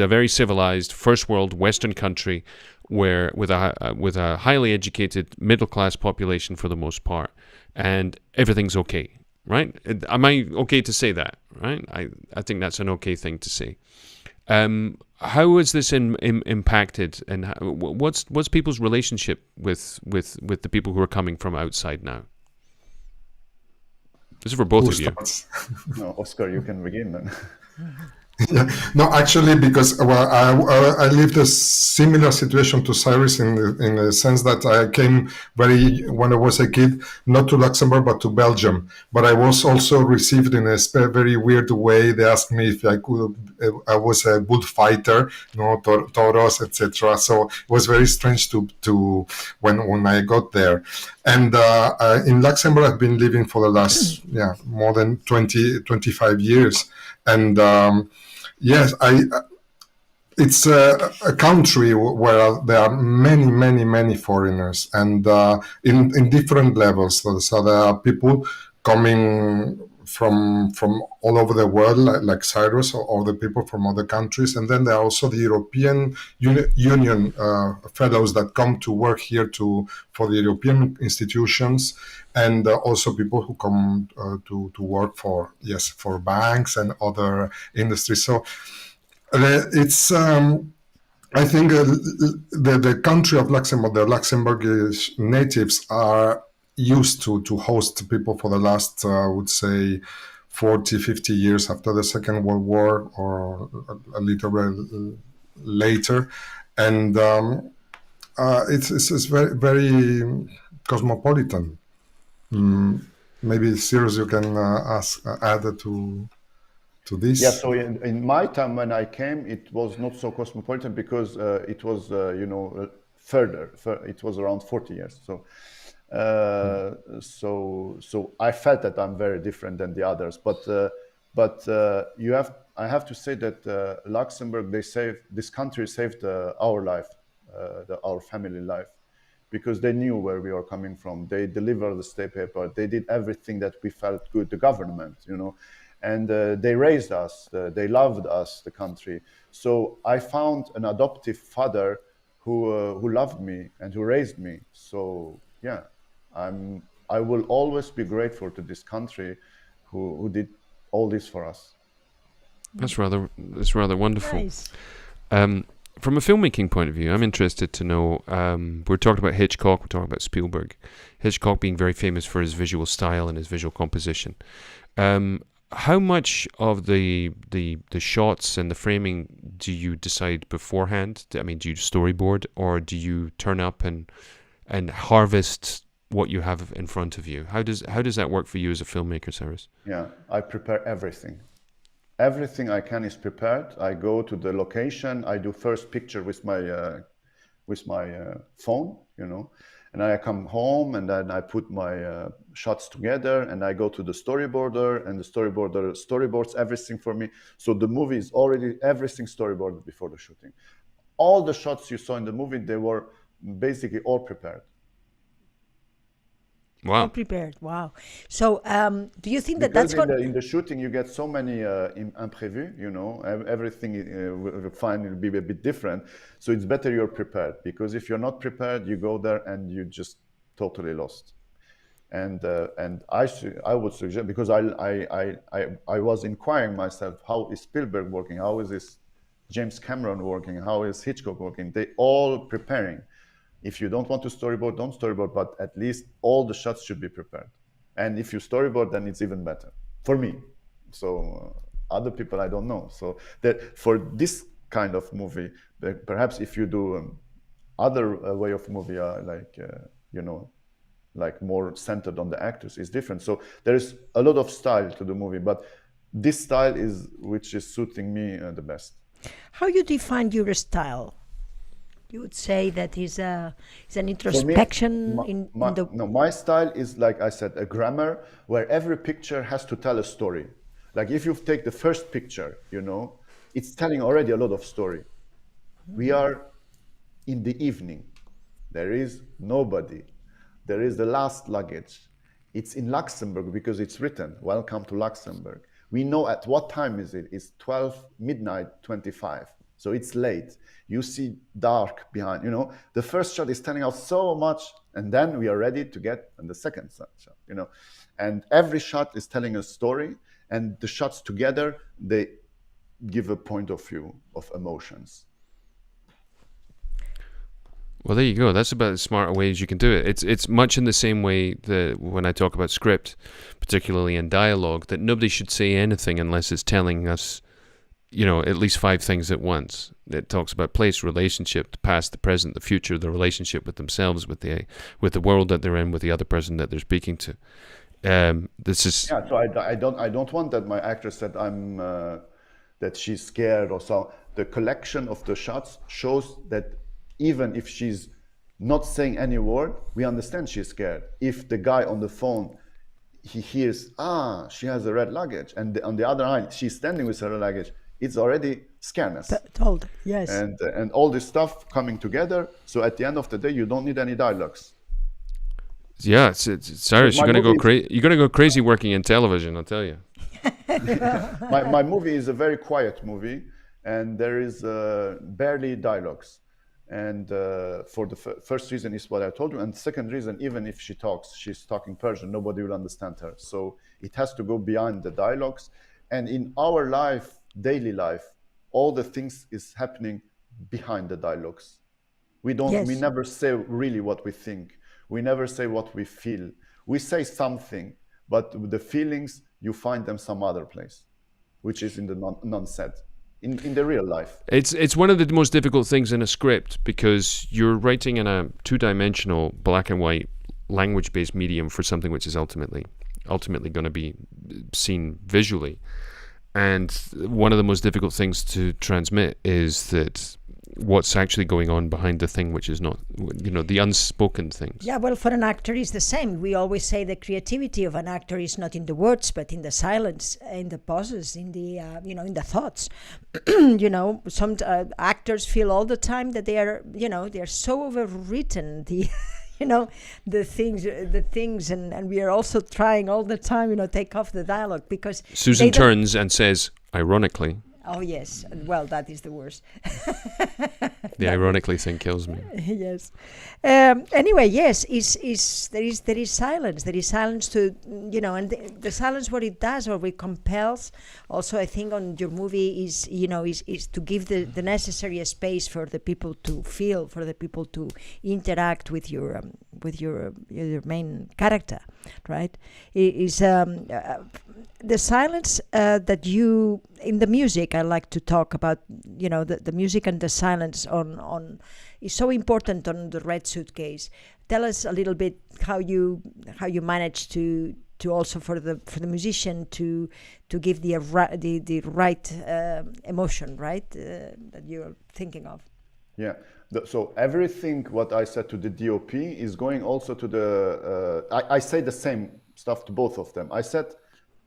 a very civilized first world Western country where with a highly educated middle class population for the most part, and everything's okay, right? Am I okay to say that, right? I think that's an okay thing to say. How is this impacted, and what's people's relationship with the people who are coming from outside now? This is for both Who of you. starts? No, Oscar, you can begin then. Yeah. No, actually, because I lived a similar situation to Cyrus in the sense that I came when I was a kid, not to Luxembourg but to Belgium. But I was also received in a very weird way. They asked me if I could. I was a bullfighter, toros, etc. So it was very strange to when I got there. And in Luxembourg, I've been living for the last more than 25 years, and. Yes, it's a country where there are many foreigners, and in different levels. So there are people coming from all over the world, like Cyrus, or the people from other countries, and then there are also the European Union fellows that come to work here for the European institutions, and also people who come to work for banks and other industries. So it's I think the country of Luxembourg, the Luxembourgish natives are used to host people for the last, I would say, 40, 50 years after the Second World War, or a little bit later. And it's very, very cosmopolitan. Maybe, Cyrus, you can add to this. Yeah, so in my time when I came, it was not so cosmopolitan because it was, further. It was around 40 years. So, so I felt that I'm very different than the others. But I have to say that Luxembourg, this country saved our life, our family life, because they knew where we were coming from. They delivered the state paper. They did everything that we felt good. The government, and they raised us. They loved us, the country. So I found an adoptive father who loved me and who raised me. So yeah, I will always be grateful to this country who did all this for us. That's rather wonderful. Nice. From a filmmaking point of view, I'm interested to know, we're talking about Hitchcock, we're talking about Spielberg. Hitchcock being very famous for his visual style and his visual composition. How much of the shots and the framing do you decide beforehand? I mean, do you storyboard, or do you turn up and harvest what you have in front of you? How does that work for you as a filmmaker, Cyrus? Yeah, I prepare everything. Everything I can is prepared. I go to the location. I do first picture with my phone, and I come home and then I put my shots together and I go to the storyboarder, and the storyboarder storyboards everything for me. So the movie is already everything storyboarded before the shooting. All the shots you saw in the movie, they were basically all prepared. Wow. All prepared. Wow. So do you think that Because that's what... in the shooting you get so many imprévus, everything will finally be a bit different. So it's better you're prepared, because if you're not prepared, you go there and you just totally lost. And I would suggest, because I was inquiring myself, how is Spielberg working? How is this James Cameron working? How is Hitchcock working? They all preparing. If you don't want to storyboard, don't storyboard, but at least all the shots should be prepared. And if you storyboard, then it's even better for me. So other people, I don't know. So that for this kind of movie, perhaps if you do other way of movie, like more centered on the actors, is different. So there is a lot of style to the movie, but this style is which is suiting me the best. How you define your style? You would say that is an introspection my style is, like I said, a grammar where every picture has to tell a story. Like if you take the first picture, it's telling already a lot of story. We are in the evening. There is nobody. There is the last luggage. It's in Luxembourg because it's written, "Welcome to Luxembourg." We know at what time is it? It's 12 midnight 25. So it's late. You see dark behind, The first shot is telling us so much, and then we are ready to get on the second shot, And every shot is telling a story, and the shots together, they give a point of view of emotions. Well, there you go. That's about as smart a way as you can do it. It's much in the same way that when I talk about script, particularly in dialogue, that nobody should say anything unless it's telling us, at least 5 things at once. It talks about place, relationship, the past, the present, the future, the relationship with themselves, with the world that they're in, with the other person that they're speaking to. This is So I don't want that my actress said that she's scared or so. The collection of the shots shows that even if she's not saying any word, we understand she's scared. If the guy on the phone, he hears, she has a red luggage, and on the other hand, she's standing with her luggage, it's already scareness. Told, yes. And all this stuff coming together. So at the end of the day, you don't need any dialogues. Yeah, it's Cyrus, you're gonna go crazy working in television, I'll tell you. My movie is a very quiet movie, and there is barely dialogues. And for the first reason is what I told you, and the second reason, even if she's talking Persian, nobody will understand her. So it has to go beyond the dialogues. And in our life, daily life, all the things is happening behind the dialogues. We never say really what we think. We never say what we feel. We say something, but the feelings, you find them some other place, which is in the non-said. In the real life. It's one of the most difficult things in a script because you're writing in a 2-dimensional black and white language-based medium for something which is ultimately going to be seen visually. And one of the most difficult things to transmit is that what's actually going on behind the thing which is not, the unspoken things. Yeah, well, for an actor it's the same. We always say the creativity of an actor is not in the words, but in the silence, in the pauses, in the in the thoughts. Some actors feel all the time that they are so overwritten. The things, and we are also trying all the time, take off the dialogue because Susan turns and says, ironically. Oh yes, well that is the worst. The ironically thing kills me. Yes. Anyway, yes, there is silence. There is silence to and the silence what it does or it compels. Also, I think on your movie is to give the necessary space for the people to feel, for the people to interact with your main character, right? The silence that you in the music. I like to talk about the music and the silence on is so important on the Red Suitcase. Tell us a little bit how you manage to also for the musician to give the right emotion, right, that you're thinking of. Yeah. So everything what I said to the DOP is going also to the. I say the same stuff to both of them. I said,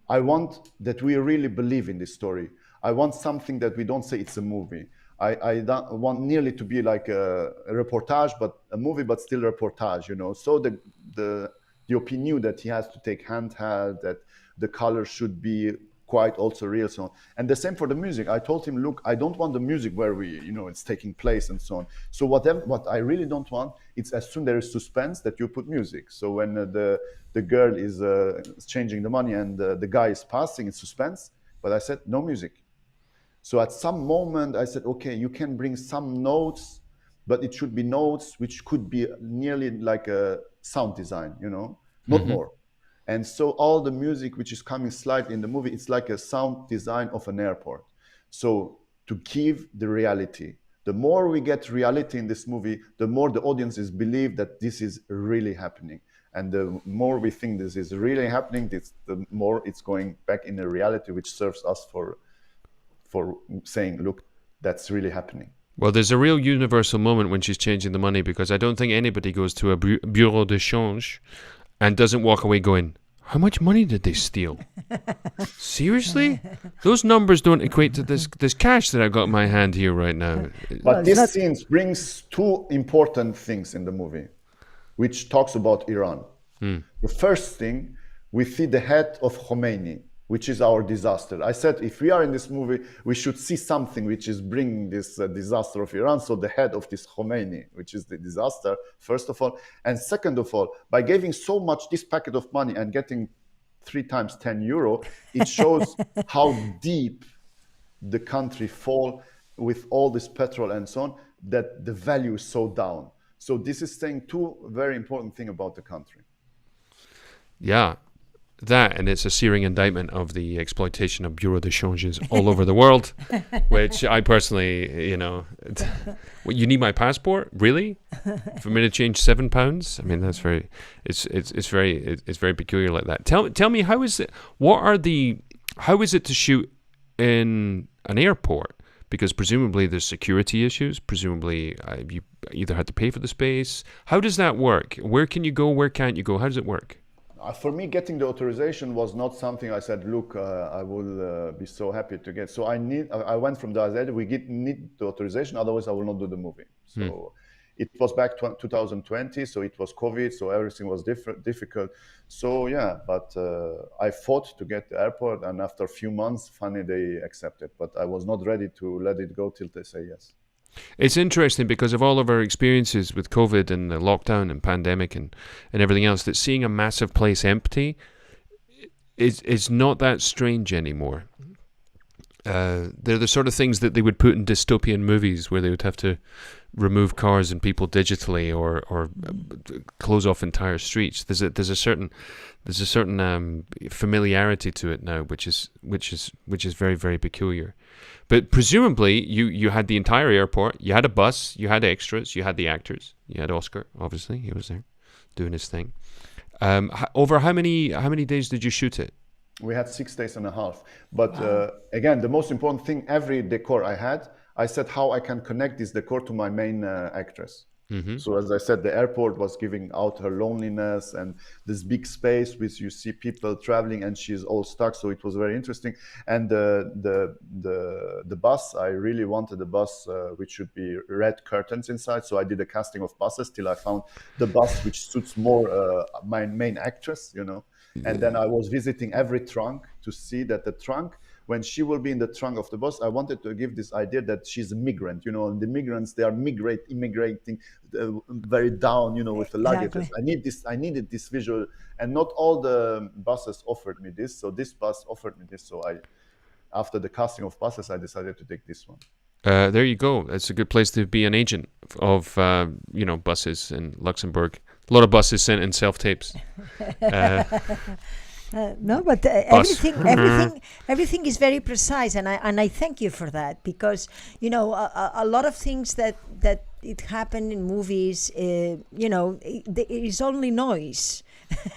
I want that we really believe in this story. I want something that we don't say it's a movie. I don't want nearly to be like a reportage, but a movie, but still reportage, So the DOP knew that he has to take handheld, that the color should be quite also real, so on. And the same for the music. I told him, look, I don't want the music where we, it's taking place and so on. So what I really don't want, it's as soon there is suspense that you put music. So when the girl is changing the money and the guy is passing, it's suspense. But I said, no music. So at some moment I said, okay, you can bring some notes, but it should be notes which could be nearly like a sound design, not more. And so all the music which is coming slightly in the movie, it's like a sound design of an airport. So to give the reality, the more we get reality in this movie, the more the audiences believe that this is really happening. And the more we think this is really happening, the more it's going back in a reality which serves us for saying, look, that's really happening. Well, there's a real universal moment when she's changing the money, because I don't think anybody goes to a bureau de change and doesn't walk away going, how much money did they steal? Seriously? Those numbers don't equate to this cash that I've got in my hand here right now. But this scene brings 2 important things in the movie, which talks about Iran. The first thing, we see the head of Khomeini, which is our disaster. I said, if we are in this movie, we should see something which is bringing this disaster of Iran. So the head of this Khomeini, which is the disaster, first of all. And second of all, by giving so much this packet of money and getting 3 times 10 euro, it shows how deep the country fall with all this petrol and so on, that the value is so down. So this is saying two very important things about the country. Yeah, that, and it's a searing indictment of the exploitation of bureau de changes all over the world, which I personally, well, you need my passport, really, for me to change £7? I mean, that's very, it's very peculiar like that. Tell me, how is it to shoot in an airport? Because presumably there's security issues. Presumably you either had to pay for the space. How does that work? Where can you go? Where can't you go? How does it work? For me, getting the authorization was not something I said, look, I will be so happy to get. So I went from the idea, we need the authorization, otherwise I will not do the movie. So it was back 2020, so it was COVID, so everything was difficult. So yeah, but I fought to get the airport, and after a few months, finally they accepted. But I was not ready to let it go till they say yes. It's interesting because of all of our experiences with COVID and the lockdown and pandemic and everything else, that seeing a massive place empty is not that strange anymore. They're the sort of things that they would put in dystopian movies where they would have to remove cars and people digitally or close off entire streets. There's a certain familiarity to it now, which is very, very peculiar. But presumably you had the entire airport, you had a bus, you had extras, you had the actors, you had Oscar. Obviously, he was there doing his thing. Over how many days did you shoot it? We had 6 days and a half. But again, the most important thing, every decor I said how I can connect this decor to my main actress. Mm-hmm. So as I said, the airport was giving out her loneliness and this big space which you see people traveling and she's all stuck. So it was very interesting. And the bus, I really wanted a bus which should be red curtains inside. So I did a casting of buses till I found the bus which suits more my main actress, And then I was visiting every trunk to see that the trunk, when she will be in the trunk of the bus, I wanted to give this idea that she's a migrant, and the migrants, they are immigrating very down, with the luggage. Exactly. I needed this visual, and not all the buses offered me this. So this bus offered me this. So after the casting of buses, I decided to take this one. There you go. It's a good place to be an agent of, buses in Luxembourg. A lot of buses sent in self-tapes. No, but everything is very precise, and I thank you for that, because a lot of things that it happen in movies, it is only noise.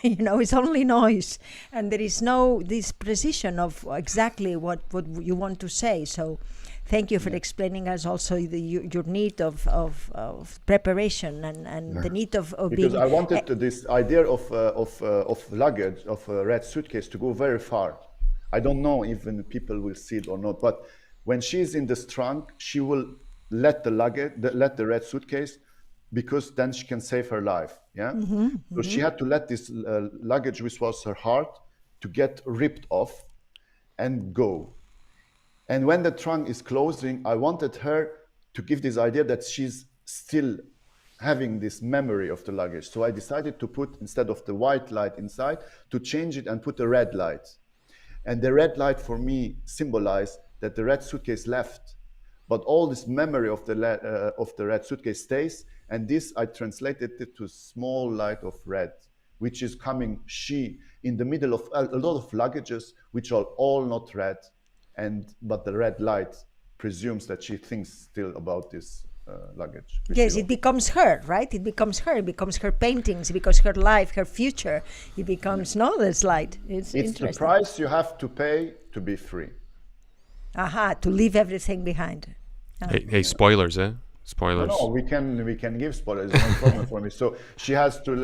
It's only noise, and there is no this precision of exactly what you want to say. So thank you for explaining us also your need of preparation and the need of because being. Because I wanted this idea of luggage, of a red suitcase, to go very far. I don't know even people will see it or not, but when she's in this trunk, she will let the red suitcase, because then she can save her life. Yeah. Mm-hmm, so she had to let this luggage, which was her heart, to get ripped off and go. And when the trunk is closing, I wanted her to give this idea that she's still having this memory of the luggage. So I decided to put, instead of the white light inside, to change it and put a red light. And the red light for me symbolized that the red suitcase left, but all this memory of the red suitcase stays. And this I translated it to small light of red, which is coming in the middle of a lot of luggages, which are all not red. But the red light presumes that she thinks still about this luggage. Yes, it becomes her, right? It becomes her paintings, it becomes her life, her future. It becomes this light. It's the price you have to pay to be free. To leave everything behind. Hey, spoilers, eh? Spoilers. No, we can give spoilers. No problem for me. So she had to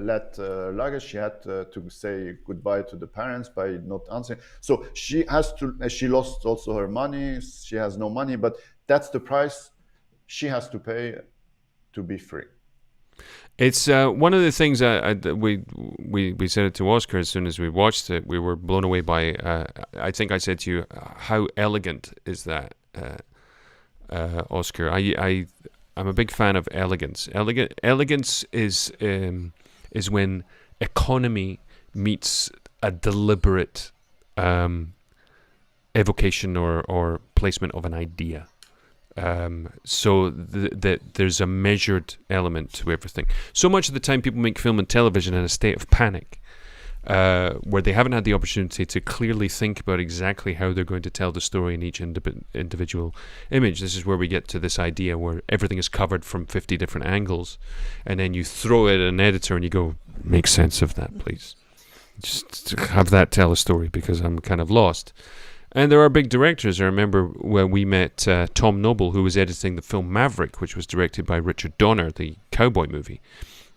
let luggage. She had to say goodbye to the parents by not answering. So she has to. She lost also her money. She has no money, but that's the price she has to pay to be free. It's one of the things we said it to Oscar as soon as we watched it. We were blown away by. I think I said to you, how elegant is that? Oscar, I'm a big fan of elegance. Elegance is when economy meets a deliberate evocation or placement of an idea. So that there's a measured element to everything. So much of the time people make film and television in a state of panic, where they haven't had the opportunity to clearly think about exactly how they're going to tell the story in each individual image. This is where we get to this idea where everything is covered from 50 different angles, and then you throw it at an editor and you go, make sense of that, please. Just have that tell a story, because I'm kind of lost. And there are big directors. I remember when we met Tom Noble, who was editing the film Maverick, which was directed by Richard Donner, the cowboy movie,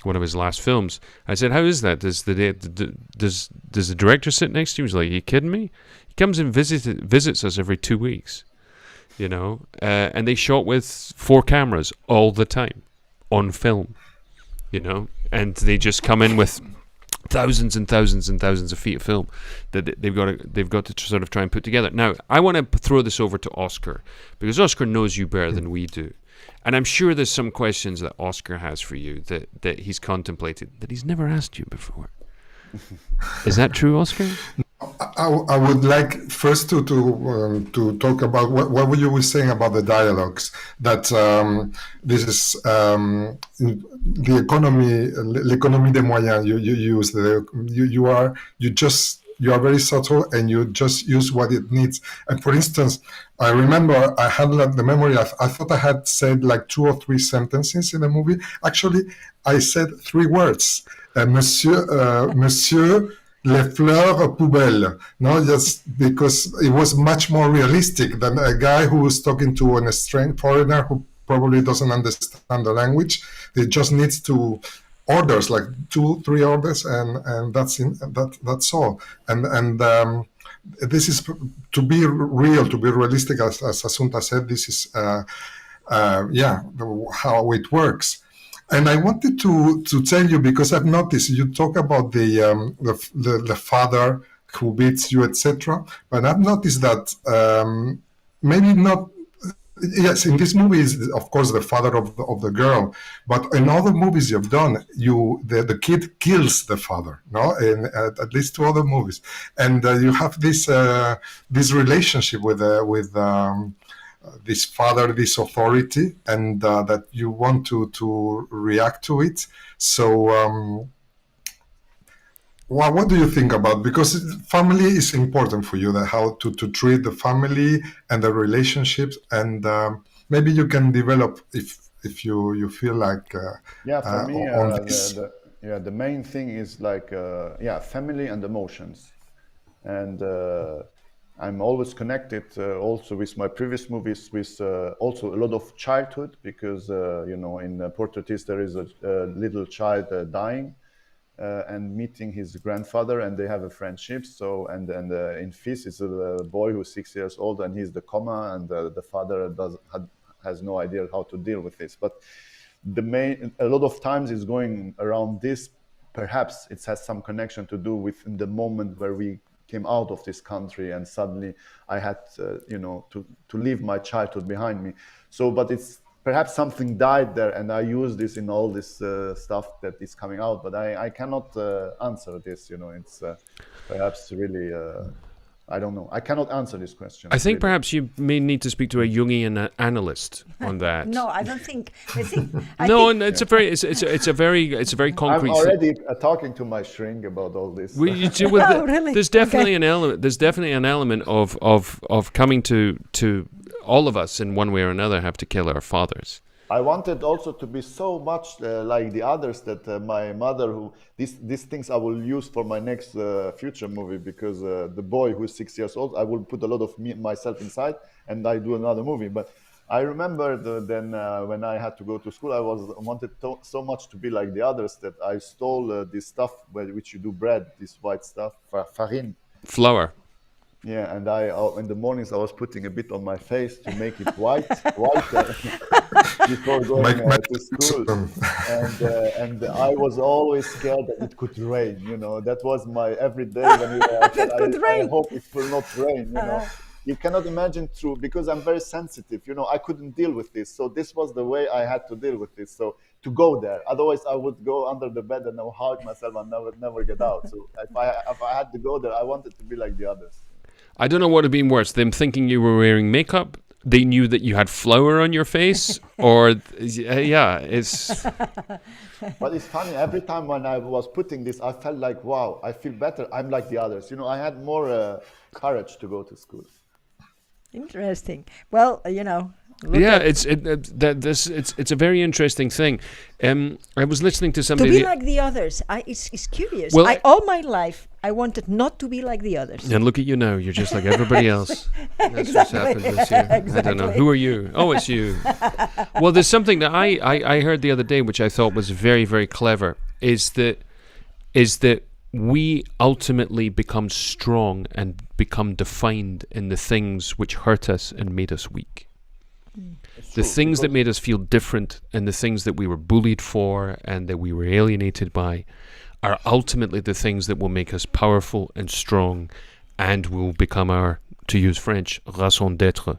one of his last films. I said, how is that? Does the director sit next to you? He's like, are you kidding me? He comes and visits us every 2 weeks, you know, and they shot with 4 cameras all the time on film, you know, and they just come in with thousands and thousands and thousands of feet of film that they've got to sort of try and put together. Now, I want to throw this over to Oscar, because Oscar knows you better than we do. And I'm sure there's some questions that Oscar has for you that he's contemplated that he's never asked you before. Is that true, Oscar? I would like first to talk about what you were saying about the dialogues. That this is the economy, l'économie des moyens. You use you are very subtle, and you just use what it needs. And for instance, I remember I had the memory. I thought I had said like 2 or 3 sentences in the movie. Actually, I said 3 words. Monsieur les fleurs poubelles. No, just because it was much more realistic than a guy who was talking to a strange foreigner who probably doesn't understand the language. They just needs to orders, like 2-3 orders, and that's all. And this is to be real, to be realistic, as Assumpta said. This is how it works. And I wanted to tell you, because I've noticed you talk about the father who beats you, etc. But I've noticed that maybe not. Yes, in this movie is of course the father of the girl, but in other movies you've done, the kid kills the father. No, in at least 2 other movies, and you have this relationship with this father, this authority, and that you want to react to it. So, what do you think about? Because family is important for you. How to treat the family and the relationships, and maybe you can develop if you feel like for me, on this. the main thing is like family and emotions, and I'm always connected also with my previous movies with also a lot of childhood, because in Portraitist there is a little child dying and meeting his grandfather, and they have a friendship. So and in Fils is a boy who's 6 years old, and he's the coma, and the father has no idea how to deal with this. But a lot of times is going around this. Perhaps it has some connection to do with the moment where we came out of this country, and suddenly I had to leave my childhood behind me. So, but it's perhaps something died there, and I use this in all this stuff that is coming out. But I cannot answer this. It's perhaps really I don't know. I cannot answer this question. I think perhaps you may need to speak to a Jungian analyst on that. No, I don't think. It's a very concrete. I'm already talking to my shrink about all this. Really? There's definitely an element. There's definitely an element of coming to all of us in one way or another have to kill our fathers. I wanted also to be so much like the others that my mother, who these things I will use for my next future movie, because the boy who is 6 years old, I will put a lot of myself inside, and I do another movie. But I remember then when I had to go to school, I wanted so much to be like the others that I stole this stuff which you do bread, this white stuff, farine. Flour. Yeah, and in the mornings I was putting a bit on my face to make it white before going to school. And I was always scared that it could rain. That was my everyday. When I hope it will not rain. You cannot imagine because I'm very sensitive. I couldn't deal with this. So this was the way I had to deal with this. So to go there, otherwise I would go under the bed and I would hide myself and never get out. So if I had to go there, I wanted to be like the others. I don't know what would have been worse, them thinking you were wearing makeup, they knew that you had flour on your face, or, yeah, it's... But it's funny, every time when I was putting this, I felt like, wow, I feel better. I'm like the others. You know, I had more courage to go to school. Interesting. Well, you know. Yeah, it's a very interesting thing. I was listening to To somebody... be like the others. It's curious. Well, all my life, I wanted not to be like the others. And look at you now. You're just like everybody else. That's Exactly. what's happened this year. I don't know. Who are you? Oh, it's you. Well, there's something that I heard the other day, which I thought was very, very clever, is that we ultimately become strong and become defined in the things which hurt us and made us weak. The things that made us feel different and the things that we were bullied for and that we were alienated by are ultimately the things that will make us powerful and strong and will become our, to use French, raison d'être.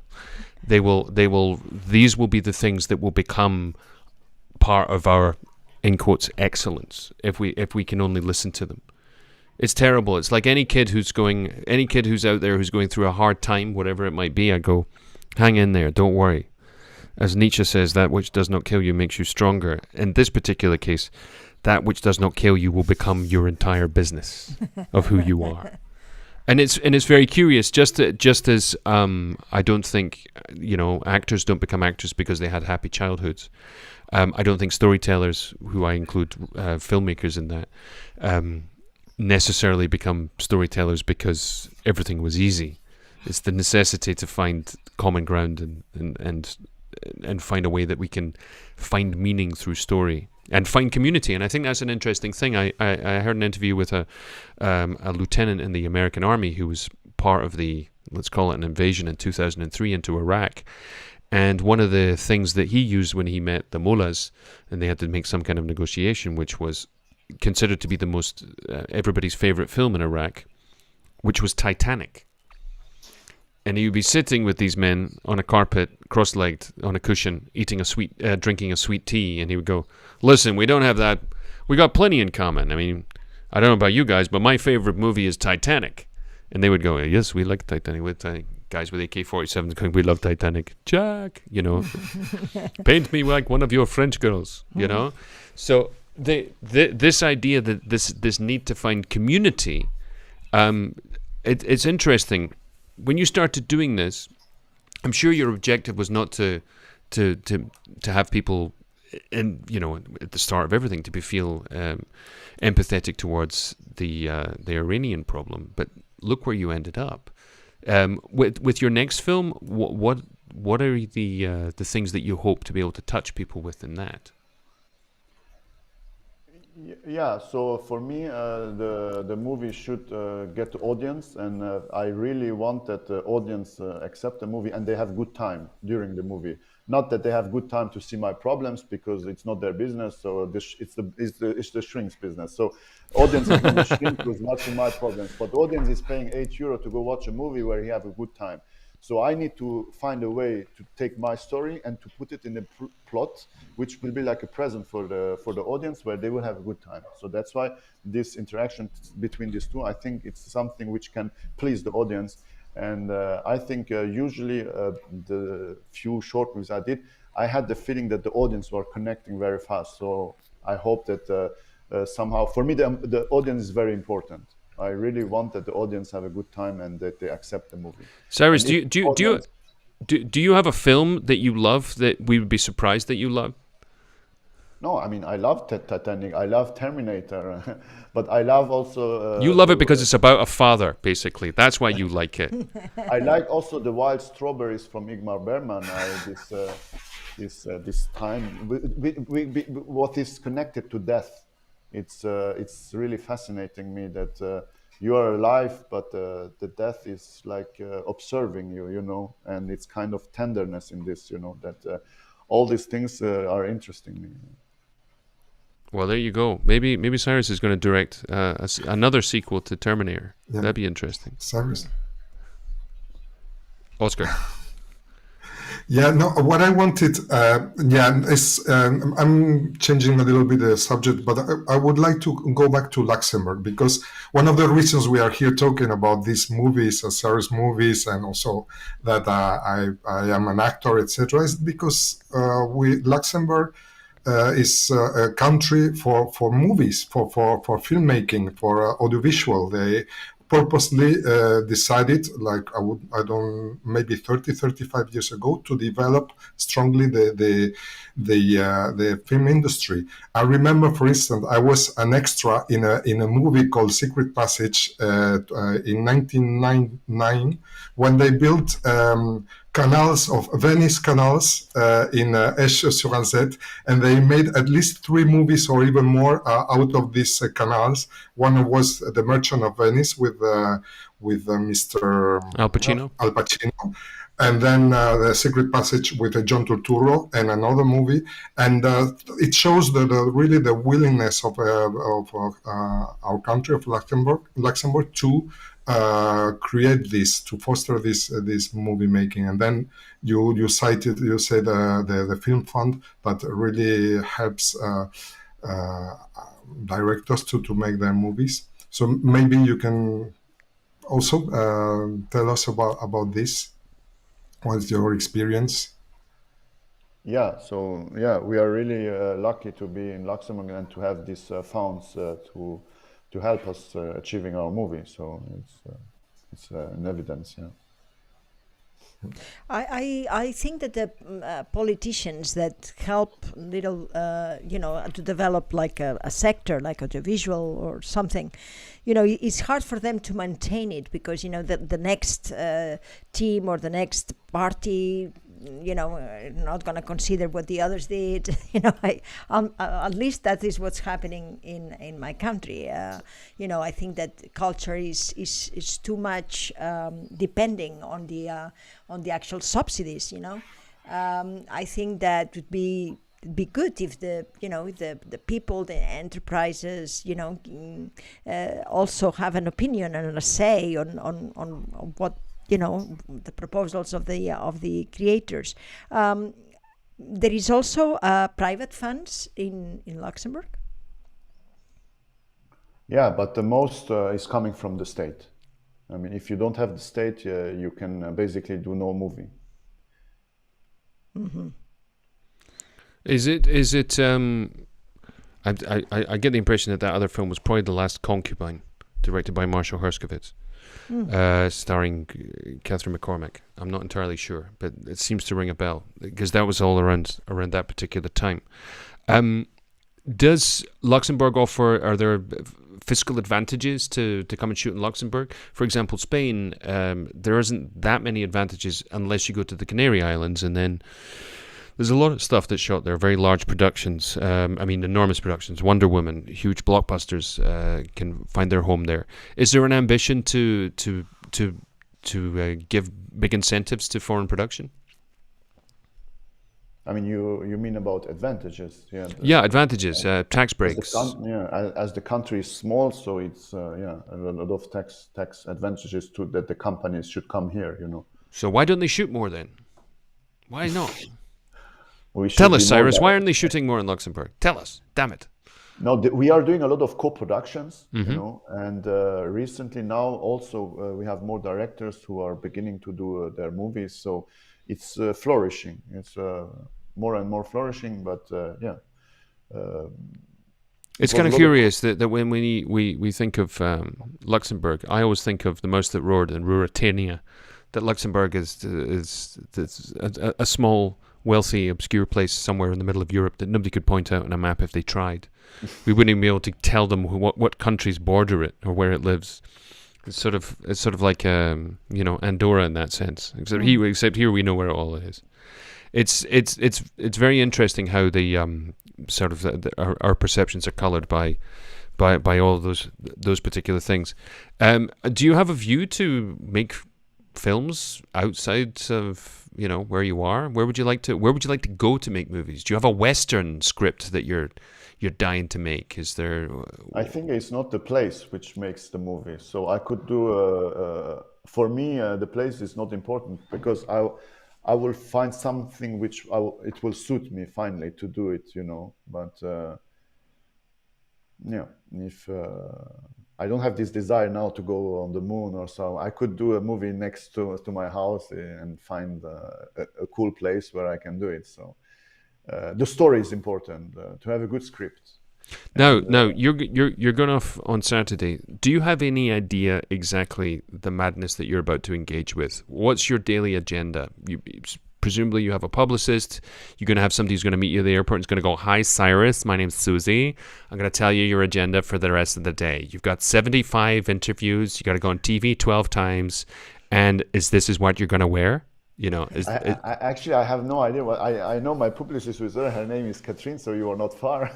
These will be the things that will become part of our, in quotes, excellence if we can only listen to them. It's terrible. It's like any kid who's out there who's going through a hard time, whatever it might be, I go, hang in there, don't worry. As Nietzsche says, that which does not kill you makes you stronger. In this particular case, that which does not kill you will become your entire business of who you are. And it's very curious, just as I don't think, actors don't become actors because they had happy childhoods. I don't think storytellers, who I include filmmakers in that, necessarily become storytellers because everything was easy. It's the necessity to find common ground and find a way that we can find meaning through story and find community. And I think that's an interesting thing. I heard an interview with a lieutenant in the American Army who was part of the, let's call it an invasion in 2003 into Iraq. And one of the things that he used when he met the mullahs, and they had to make some kind of negotiation, which was considered to be the most everybody's favorite film in Iraq, which was Titanic. And he would be sitting with these men on a carpet, cross-legged, on a cushion, drinking a sweet tea, and he would go, "Listen, we don't have that. We got plenty in common. I mean, I don't know about you guys, but my favorite movie is Titanic." And they would go, "Yes, we like Titanic." With guys with AK-47s going, "We love Titanic." Jack, paint me like one of your French girls, So this idea that this need to find community, it's interesting. When you started doing this, I'm sure your objective was not to have people at the start of everything to feel empathetic towards the Iranian problem. But look where you ended up. With your next film, what are the things that you hope to be able to touch people with in that? Yeah, so for me, the movie should get the audience, and I really want that the audience accept the movie and they have good time during the movie. Not that they have good time to see my problems, because it's not their business. So it's the shrink's business. So audience is going to shrink who's watching my problems, but the audience is paying €8 to go watch a movie where he have a good time. So I need to find a way to take my story and to put it in a plot, which will be like a present for the audience, where they will have a good time. So that's why this interaction between these two, I think it's something which can please the audience. And I think usually the few short movies I did, I had the feeling that the audience were connecting very fast. So I hope that somehow, for me, the audience is very important. I really want that the audience have a good time and that they accept the movie. Cyrus, do you have a film that you love that we would be surprised that you love? No, I mean, I love Titanic, I love Terminator, but I love also... you love it because it's about a father, basically. That's why you like it. I like also The Wild Strawberries from Ingmar Bergman. This time, what is connected to death. It's really fascinating me that you are alive, but the death is like observing you, and it's kind of tenderness in this, that all these things are interesting me. Well, there you go. Maybe Cyrus is going to direct another sequel to Terminator. Yeah. That'd be interesting. Cyrus. Oscar. Yeah, no, what I wanted, is I'm changing a little bit the subject, but I would like to go back to Luxembourg, because one of the reasons we are here talking about these movies, Cyrus movies, and also that I am an actor, etc., is because Luxembourg is a country for movies, for filmmaking, for audiovisual. They purposely decided, like maybe 35 years ago, to develop strongly the film industry. I remember, for instance, I was an extra in a movie called Secret Passage in 1999, when they built canals of Venice canals in Esch-sur-Alzette, and they made at least 3 movies or even more out of these canals. One was The Merchant of Venice with Mr. Al Pacino. Al Pacino. And then The Secret Passage with John Turturro, and another movie, and it shows really the willingness of our country of Luxembourg to create this, to foster this movie making. And then you say the film fund that really helps directors to make their movies. So maybe you can also tell us about this. What's your experience? Yeah, so we are really lucky to be in Luxembourg and to have these funds to help us achieving our movie. So it's an evidence. Yeah. I think that the politicians that help little, to develop like a sector, like audiovisual or something, it's hard for them to maintain it, because, the next team or the next party, not going to consider what the others did. At least that is what's happening in my country. I think that culture is too much depending on the actual subsidies. I think that would be good if the people, the enterprises, also have an opinion and a say on what, the proposals of the creators. There is also private funds in Luxembourg. Yeah, but the most is coming from the state. I mean, if you don't have the state, you can basically do no movie. Mm-hmm. Is it? I get the impression that other film was probably The Last Concubine, directed by Marshall Herskovitz, starring Catherine McCormack. I'm not entirely sure, but it seems to ring a bell, because that was all around that particular time. Does Luxembourg are there fiscal advantages to come and shoot in Luxembourg? For example, Spain, there isn't that many advantages unless you go to the Canary Islands, and then there's a lot of stuff that's shot there, very large productions. Enormous productions. Wonder Woman, huge blockbusters can find their home there. Is there an ambition to give big incentives to foreign production? I mean, you mean about advantages? Yeah, advantages, tax breaks. As the country is small, so it's a lot of tax advantages that the companies should come here. So why don't they shoot more then? Why not? Tell us, Cyrus, why aren't they shooting more in Luxembourg? Tell us, damn it. No, we are doing a lot of co-productions, and recently now also we have more directors who are beginning to do their movies. So it's flourishing. It's more and more flourishing, but it's kind of curious that when we think of Luxembourg, I always think of the Most that Roared and Ruritania, that Luxembourg is a small, wealthy, obscure place somewhere in the middle of Europe that nobody could point out on a map if they tried. We wouldn't even be able to tell them what countries border it or where it lives. It's sort of like Andorra in that sense. Except here we know where it all is. It's very interesting how the our perceptions are coloured by all those particular things. Do you have a view to make films outside of where you are? Where would you like to go to make movies? Do you have a Western script that you're dying to make? Is there? I think it's not the place which makes the movie. So I could do for me the place is not important, because I will find something which it will suit me finally to do it, But if I don't have this desire now to go on the moon or so, I could do a movie next to my house and find a cool place where I can do it. So the story is important, to have a good script. Now, you're going off on Saturday. Do you have any idea exactly the madness that you're about to engage with? What's your daily agenda? Presumably you have a publicist. You're going to have somebody who's going to meet you at the airport and is going to go, "Hi, Cyrus, my name's Susie. I'm going to tell you your agenda for the rest of the day. You've got 75 interviews. You got to go on TV 12 times. And this is what you're going to wear?" Actually, I have no idea. I know my publicist was there. Her name is Catherine, so you are not far.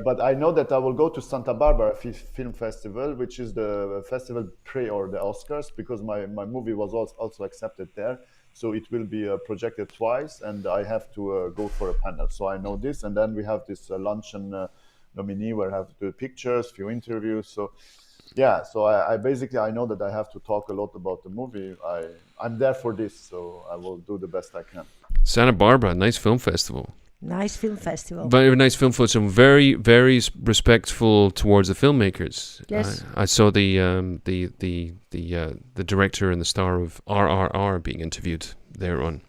But I know that I will go to Santa Barbara Film Festival, which is the festival or the Oscars, because my movie was also accepted there. So it will be projected twice, and I have to go for a panel. So I know this, and then we have this luncheon nominee where I have to do pictures, few interviews. So. Yeah, so I basically know that I have to talk a lot about the movie. I'm there for this, so I will do the best I can. Santa Barbara, nice film festival. Nice film festival. Very nice film festival. Very, very respectful towards the filmmakers. Yes. I saw the director and the star of RRR being interviewed there on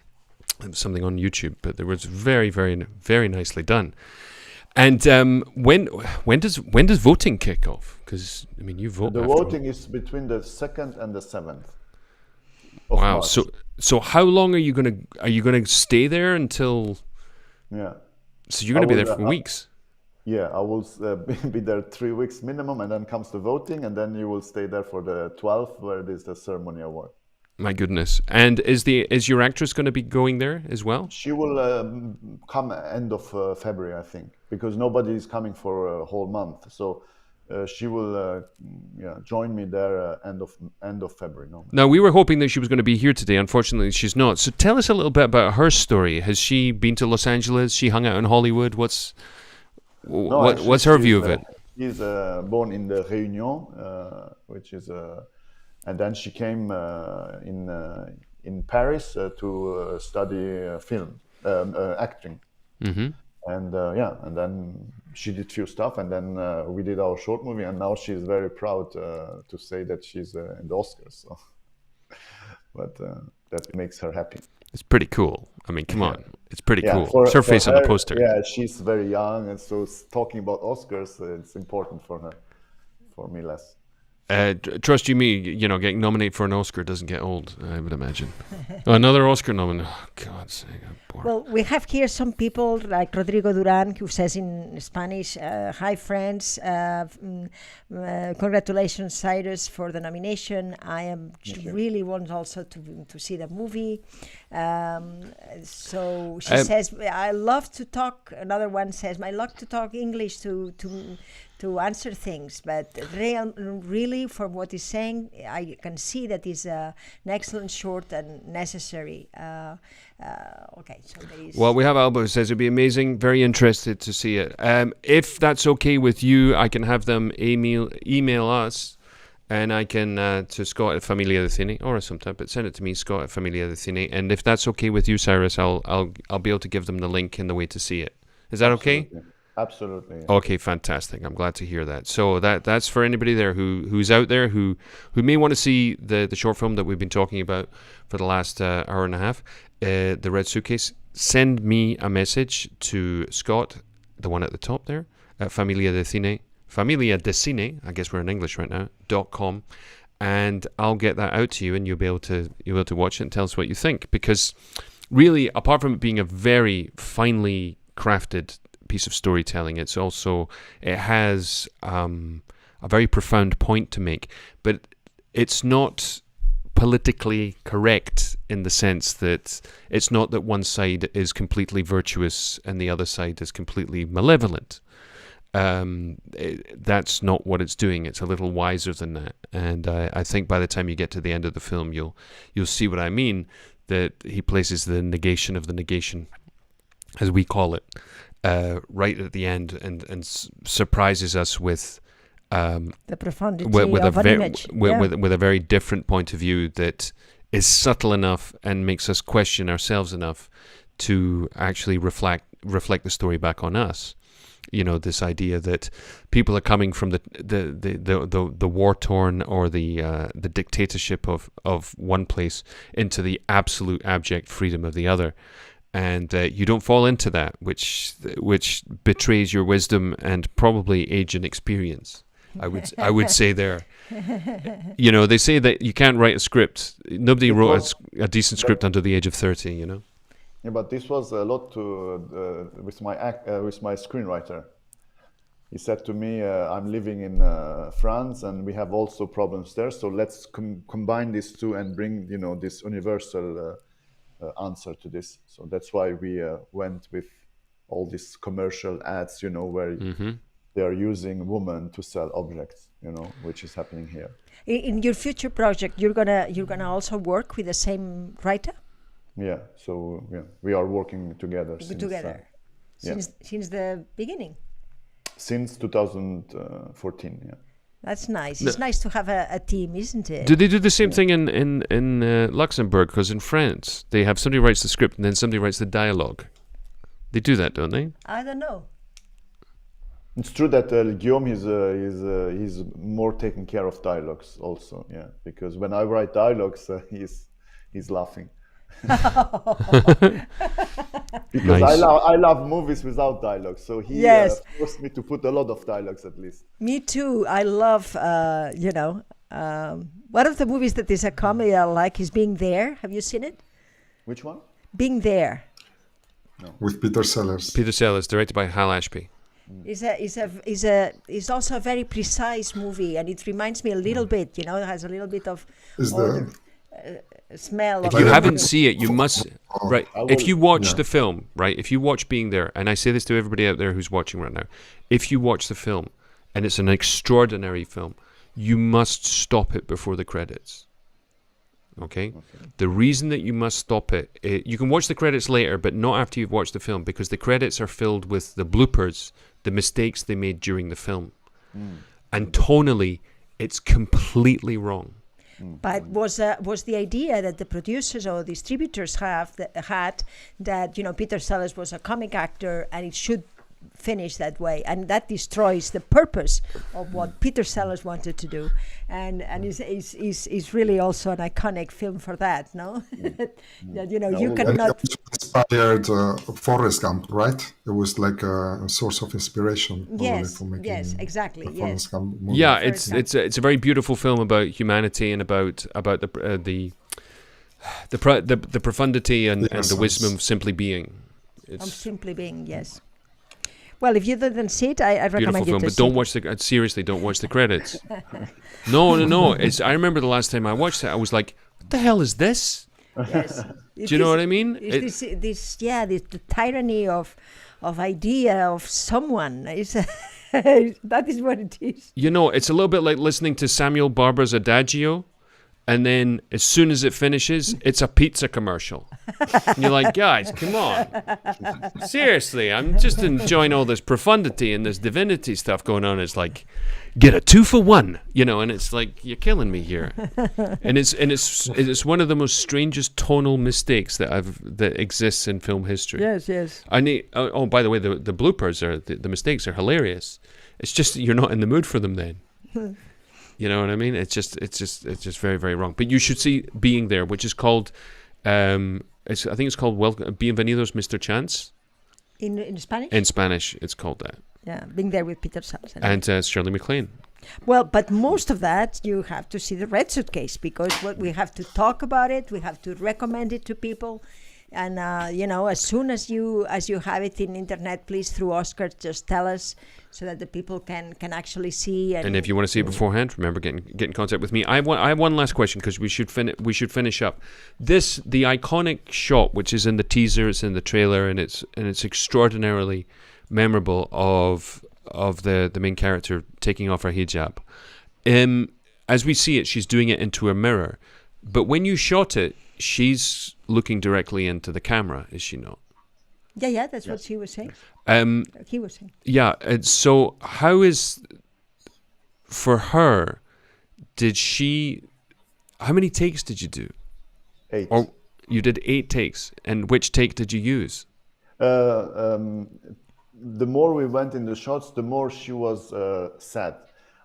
something on YouTube, but it was very, very, very nicely done. And when does voting kick off? Because you vote. The voting is between the 2nd and the 7th. Wow! March. So how long are you gonna stay there until? Yeah. So you're gonna be there for weeks. Yeah, I will be there 3 weeks minimum, and then comes the voting, and then you will stay there for the 12th, where it is the ceremony award. My goodness! And is your actress going to be going there as well? She will come end of February, I think, because nobody is coming for a whole month. So she will join me there end of February. No? Now, we were hoping that she was going to be here today. Unfortunately, she's not. So tell us a little bit about her story. Has she been to Los Angeles? She hung out in Hollywood? What's her view of it? She's born in the Réunion, which is and then she came in Paris to study film acting. Mm-hmm. And then she did few stuff, and then we did our short movie, and now she's very proud to say that she's in the Oscars. So. But that makes her happy. It's pretty cool. Come on, it's pretty cool. It's her face on the poster. Yeah, she's very young, and so talking about Oscars, it's important for her. For me, less. Trust you me, getting nominated for an Oscar doesn't get old, I would imagine. Another Oscar nomination. Oh, God's sake, I'm bored. Well, we have here some people like Rodrigo Duran, who says in Spanish, "Hi friends, congratulations Cyrus for the nomination. I really want also to see the movie." So she says, "I love to talk." Another one says, "I love to talk English to answer things, but really from what he's saying, I can see that is an excellent short and necessary." Okay, so there is... Well, we have Alba who says it'd be amazing, very interested to see it. If that's okay with you, I can have them email us, and I can to Scott at Familia de Cine or Assumpta, but send it to me, Scott at Familia de Cine, and if that's okay with you, Cyrus, I'll be able to give them the link and the way to see it. Is that okay? Absolutely. Yeah. Okay, fantastic. I'm glad to hear that. So that's for anybody there who's out there who may want to see the short film that we've been talking about for the last hour and a half, the Red Suitcase. Send me a message to Scott, the one at the top there, at Familia de Cine, I guess we're in English right now, .com, and I'll get that out to you, and you'll be able to watch it and tell us what you think. Because really, apart from it being a very finely crafted piece of storytelling, it has a very profound point to make, but it's not politically correct in the sense that it's not that one side is completely virtuous and the other side is completely malevolent. That's not what it's doing. It's a little wiser than that, and I think by the time you get to the end of the film, you'll see what I mean, that he places the negation of the negation, as we call it, right at the end, and surprises us with the profundity with of an image. with a very different point of view that is subtle enough and makes us question ourselves enough to actually reflect the story back on us. You know, this idea that people are coming from the war torn or the dictatorship of one place into the absolute abject freedom of the other, and you don't fall into that, which betrays your wisdom and probably age and experience. I would say there. You know, they say that you can't write a script. Nobody wrote a decent script under the age of 30. You know. Yeah, but this was a lot to with my screenwriter. He said to me, "I'm living in France, and we have also problems there. So let's combine these two and bring, you know, this universal answer to this." So that's why we went with all these commercial ads, you know, where they are using women to sell objects, you know, which is happening here. In your future project, you're gonna also work with the same writer. Yeah, so we are working together. Since the beginning. Since 2014, yeah. That's nice. It's nice to have a team, isn't it? Do they do the same thing in Luxembourg? Because in France, they have somebody writes the script and then somebody writes the dialogue. They do that, don't they? I don't know. It's true that Guillaume he's more taking care of dialogues also, yeah. Because when I write dialogues, he's laughing. Because Nice. I love movies without dialogue, so he forced me to put a lot of dialogues at least. Me too. I love, one of the movies that is a comedy I like is Being There. Have you seen it? Which one? Being There. With Peter Sellers. Peter Sellers, directed by Hal Ashby. It's also a very precise movie, and it reminds me a little bit. You know, it has a little bit of smell. If of you the- haven't seen it, you must. Right. I If will- you watch the film, right? If you watch Being There, and I say this to everybody out there who's watching right now, if you watch the film, and it's an extraordinary film, you must stop it before the credits. Okay? The reason that you must stop it, you can watch the credits later, but not after you've watched the film, because the credits are filled with the bloopers, the mistakes they made during the film. And tonally, it's completely wrong. But was the idea that the producers or distributors had that, you know, Peter Sellers was a comic actor and it should finish that way, and that destroys the purpose of what Peter Sellers wanted to do, and is really also an iconic film for that, no? That, you know, you And cannot. it also inspired Forrest Gump, right? It was like a source of inspiration. probably, Yes, for making yes, exactly, the yes. Forrest Gump movie. Yeah, First it's a very beautiful film about humanity and about the profundity and the wisdom of simply being. Of It's simply being, yes. Well, if you didn't see it, I a beautiful recommend you film, to but see don't it. watch seriously, don't watch the credits. No. I remember the last time I watched it, I was like, "What the hell is this?" Yes. Do you know what I mean? It's the tyranny of idea of someone. That is what it is. You know, it's a little bit like listening to Samuel Barber's Adagio, and then as soon as it finishes, it's a pizza commercial. And you're like, guys, come on. Seriously, I'm just enjoying all this profundity and this divinity stuff going on. It's like, get a 2 for 1, you know, and it's like, you're killing me here. And it's one of the most strangest tonal mistakes that exists in film history. Yes. By the way, the bloopers the mistakes are hilarious. It's just you're not in the mood for them then. You know what I mean? It's just very, very wrong. But you should see Being There, which is called, I think it's called Bienvenidos, Mr. Chance. In Spanish? In Spanish, it's called that. Yeah, Being There with Peter Sellers. And Shirley MacLaine. Well, but most of that you have to see the Red Suitcase, because we have to talk about it, we have to recommend it to people, and you know, as soon as you have it in internet, please through Oscar, just tell us so that the people can actually see. And if you want to see it beforehand, remember get in contact with me. I have one last question because we should finish up. The iconic shot, which is in the teaser, it's in the trailer, and it's extraordinarily memorable of the main character taking off her hijab. As we see it, she's doing it into a mirror, but when you shot it, she's looking directly into the camera, is she not? Yeah, that's what she was saying. He was saying. Yeah, and so how is, for her, how many takes did you do? 8. Or you did 8 takes. And which take did you use? The more we went in the shots, the more she was sad.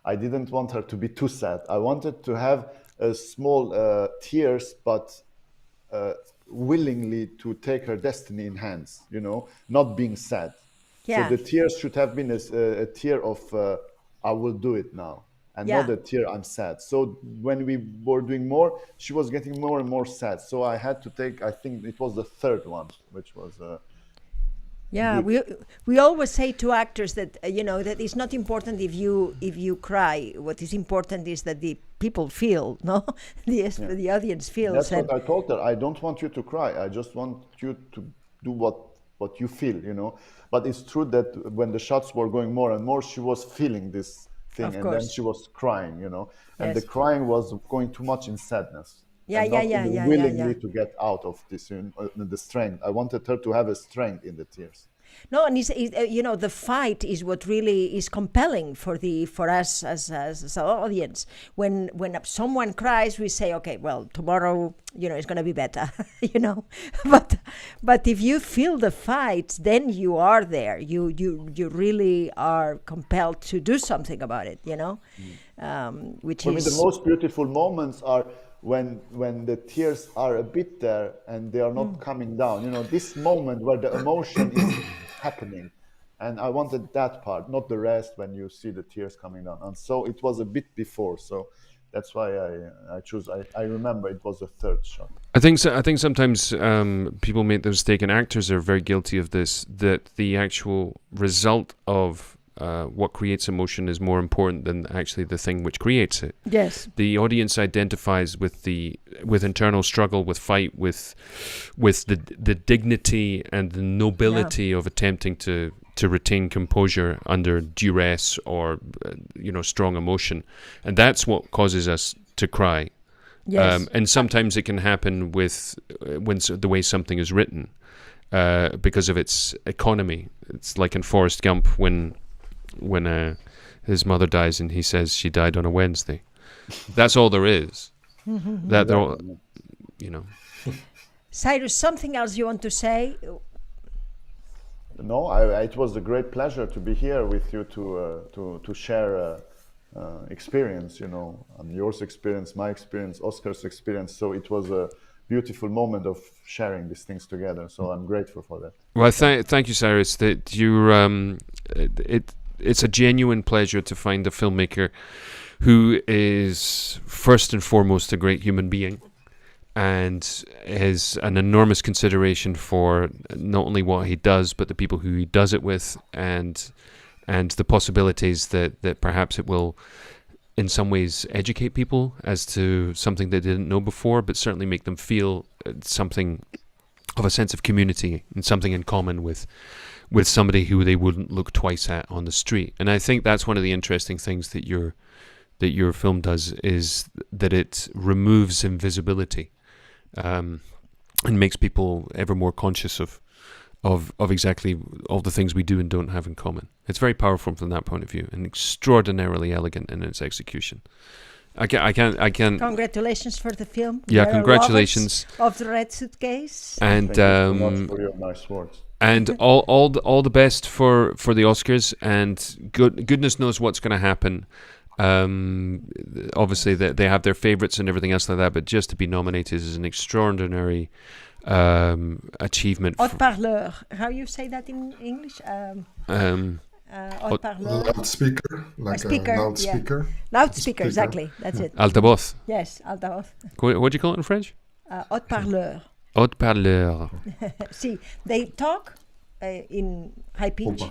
I didn't want her to be too sad. I wanted to have small tears, but willingly to take her destiny in hands, not being sad. Yeah. So the tears should have been a tear of I will do it now, and not a tear I'm sad. So when we were doing more, she was getting more and more sad. So I had to take, I think it was the third one, which was Yeah, we always say to actors that that it's not important if you cry. What is important is that the people feel, no, the audience feels. That's what I told her. I don't want you to cry. I just want you to do what you feel, But it's true that when the shots were going more and more, she was feeling this thing, Of and course. then she was crying, and Yes. the crying was going too much in sadness. Yeah, and yeah, not yeah, even yeah, willingly yeah. to get out of this, the strength. I wanted her to have a strength in the tears. No, and the fight is what really is compelling for us as an audience. When someone cries, we say, okay, well, tomorrow, it's going to be better, But if you feel the fight, then you are there. You really are compelled to do something about it, which For is me, the most beautiful moments are when the tears are a bit there and they are not coming down. This moment where the emotion is happening, and I wanted that part, not the rest when you see the tears coming down. And so it was a bit before, so that's why I choose. I remember it was the third shot. I think sometimes people make the mistake, and actors are very guilty of this, that the actual result of what creates emotion is more important than actually the thing which creates it. yes, The audience identifies with internal struggle, with fight, with the dignity and the nobility of attempting to retain composure under duress or strong emotion, and that's what causes us to cry. yes, And sometimes it can happen with the way something is written, because of its economy. It's like in Forrest Gump when his mother dies and he says she died on a Wednesday. That's all there is. That they're all, Cyrus, something else you want to say? No, it was a great pleasure to be here with you to share experience, yours experience, my experience, Oscar's experience. So it was a beautiful moment of sharing these things together. So I'm grateful for that. Well, thank you, Cyrus. That you it's a genuine pleasure to find a filmmaker who is first and foremost a great human being, and has an enormous consideration for not only what he does, but the people who he does it with, and the possibilities that perhaps it will in some ways educate people as to something they didn't know before, but certainly make them feel something of a sense of community and something in common with somebody who they wouldn't look twice at on the street. And I think that's one of the interesting things that your film does, is that it removes invisibility, and makes people ever more conscious of exactly all the things we do and don't have in common. It's very powerful from that point of view, and extraordinarily elegant in its execution. I can. Congratulations for the film. Yeah, We're congratulations. lovers of the Red Suitcase. And Thank you so much for your nice words. and all the best for the Oscars, and goodness knows what's going to happen. Obviously they have their favorites and everything else like that, but just to be nominated is an extraordinary achievement. Haut-parleur. How you say that in English? Haut-parleur. Loudspeaker, like speaker, a loudspeaker. Loudspeaker, Speaker. exactly. That's it. Altavoz. Yes, altavoz. What do you call it in French? Haut-parleur. Haut-parleur. See, they talk in high pitch.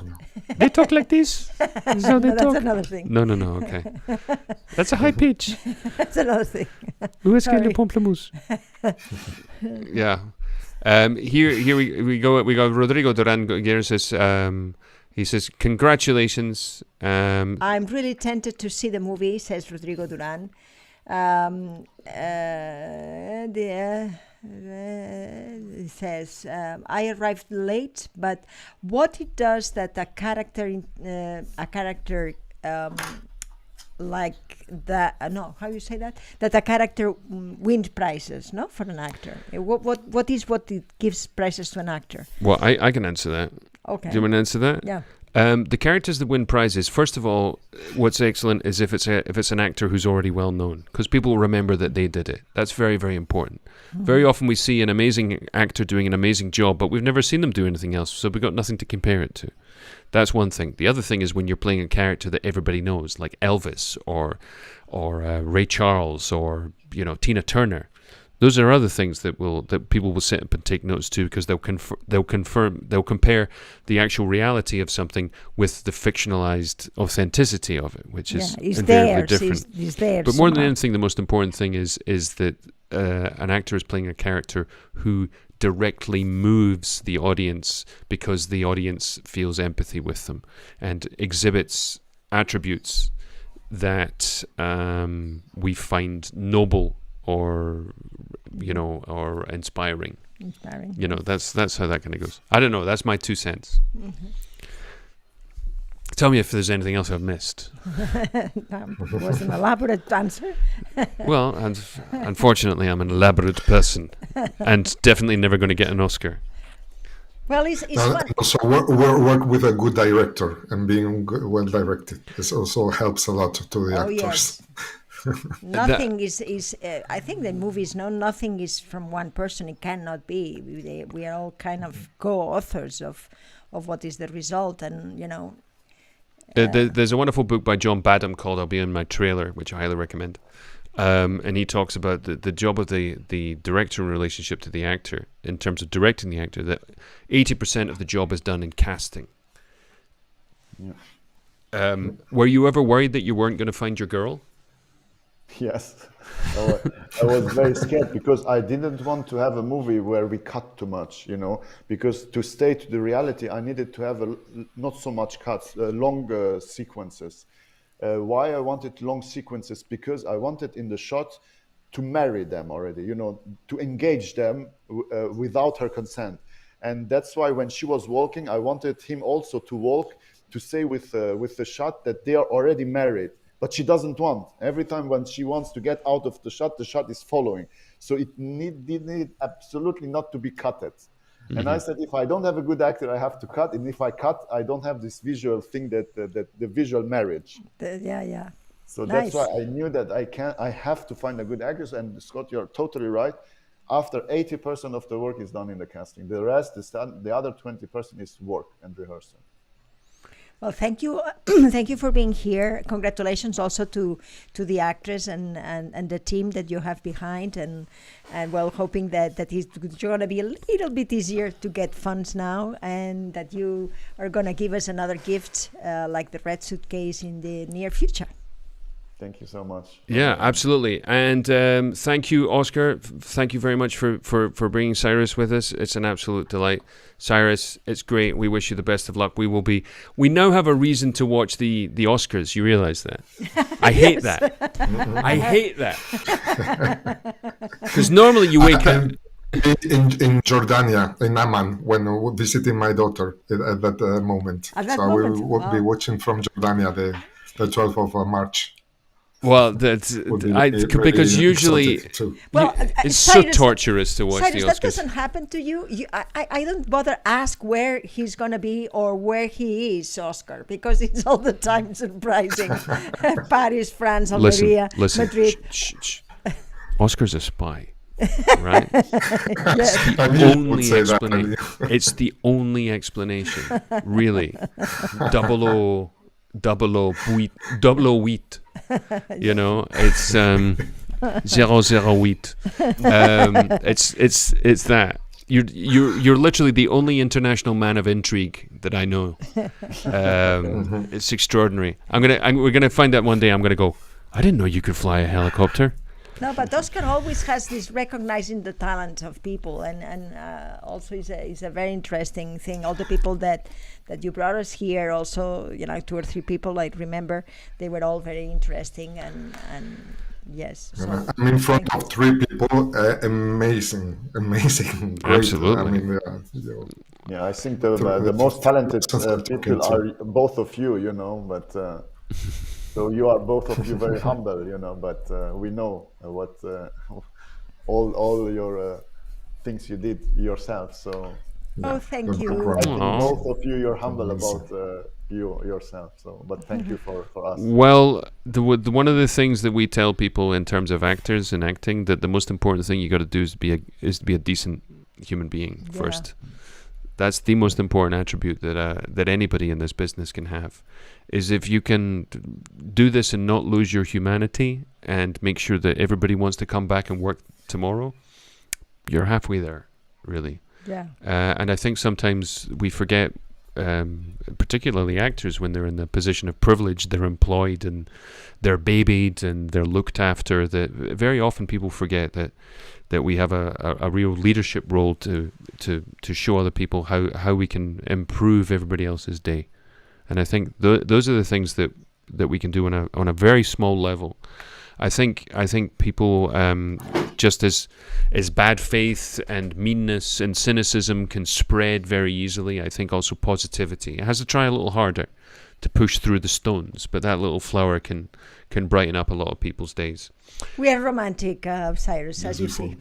They talk like this? Is how they No, that's talk? another thing. No, okay. That's a high pitch. That's another thing. Où est-ce qu'il y a le Sorry. pamplemousse? Yeah. Here we go. We got Rodrigo Duran Guerra says, he says, congratulations. I'm really tempted to see the movie, says Rodrigo Duran. It says, I arrived late, but what it does that a character like that. No, how you say that? That a character wins prizes, no, for an actor. What it gives prizes to an actor? Well, I can answer that. Okay. Do you want to answer that? Yeah. The characters that win prizes, first of all, what's excellent is if it's an actor who's already well known, because people remember that they did it. That's very, very important. Very often we see an amazing actor doing an amazing job, but we've never seen them do anything else, so we've got nothing to compare it to. That's one thing. The other thing is when you're playing a character that everybody knows, like Elvis or Ray Charles or Tina Turner. Those are other things that people will sit up and take notes to, because they'll compare the actual reality of something with the fictionalized authenticity of it, which is invariably different. It's there. But more than anything, the most important thing is that an actor is playing a character who directly moves the audience, because the audience feels empathy with them and exhibits attributes that we find noble or inspiring. That's how that kind of goes. I don't know, that's my 2 cents. Tell me if there's anything else I've missed. It was an elaborate answer. Well, and unfortunately I'm an elaborate person and definitely never going to get an Oscar. Well, it's fun. Also, work with a good director and being well directed. This also helps a lot to the actors. Yes. Nothing is I think the movies, nothing is from one person. It cannot be. We are all kind of co-authors of what is the result, and there's a wonderful book by John Badham called "I'll Be in My Trailer," which I highly recommend. And he talks about the job of the director in relationship to the actor, in terms of directing the actor, that 80% of the job is done in casting. Yeah. Were you ever worried that you weren't going to find your girl? Yes, I was very scared, because I didn't want to have a movie where we cut too much, because to stay to the reality, I needed to have not so much cuts, long sequences. Why I wanted long sequences? Because I wanted in the shot to marry them already, to engage them without her consent. And that's why when she was walking, I wanted him also to walk, to say with the shot that they are already married. But she doesn't want. Every time when she wants to get out of the shot is following. So it needed absolutely not to be cutted. Mm-hmm. And I said, if I don't have a good actor, I have to cut. And if I cut, I don't have this visual thing that the visual marriage. Yeah. So nice. That's why I knew that I have to find a good actress. And Scott, you're totally right. After 80% of the work is done in the casting, the rest is done. The other 20% is work and rehearsal. Well, thank you, thank you for being here. Congratulations also to the actress and the team that you have behind, and well, hoping that it's going to be a little bit easier to get funds now, and that you are going to give us another gift like the Red Suitcase in the near future. Thank you so much. Yeah, absolutely. And thank you, Oscar. Thank you very much for bringing Cyrus with us. It's an absolute delight. Cyrus, it's great. We wish you the best of luck. We now have a reason to watch the Oscars. You realize that? I hate that. I hate that. Because normally you wake up... In Jordania, in Amman, when visiting my daughter at that moment. We will be watching from Jordania the 12th of March. Well, because usually it's Cyrus, so torturous to watch Cyrus, the Oscars. That doesn't happen to you. I don't bother ask where he's going to be or where he is, Oscar, because it's all the time surprising. Paris, France, Algeria, listen, Madrid. Shh. Oscar's a spy, right? Yes. It's the only explanation, really. 008. It's 008. It's that. You're literally the only international man of intrigue that I know. It's extraordinary. We're gonna find out one day. I'm gonna go, I didn't know you could fly a helicopter. No, but Oscar always has this recognizing the talent of people, and also is a very interesting thing. All the people that you brought us here, also 2 or 3 people I remember, they were all very interesting, and yes. So, I'm in front of 3 people, amazing, great. Absolutely. Yeah, I think the most talented people are both of you, but. So you are both of you very humble, but we know what all your things you did yourself. So Oh, thank Good you. I think Aw. both of you, you're humble Amazing. about yourself. So, but thank you for us. Well, one of the things that we tell people in terms of actors and acting, that the most important thing you got to do is to be a decent human being Yeah. first. That's the most important attribute that anybody in this business can have. Is if you can do this and not lose your humanity and make sure that everybody wants to come back and work tomorrow, you're halfway there, really. Yeah. And I think sometimes we forget, particularly actors, when they're in the position of privilege, they're employed and they're babied and they're looked after, that very often people forget that we have a real leadership role to show other people how we can improve everybody else's day. And I think those are the things that we can do on a very small level. I think people, just as bad faith and meanness and cynicism can spread very easily, I think also positivity. It has to try a little harder to push through the stones, but that little flower can brighten up a lot of people's days. We are romantic, Cyrus, as you see.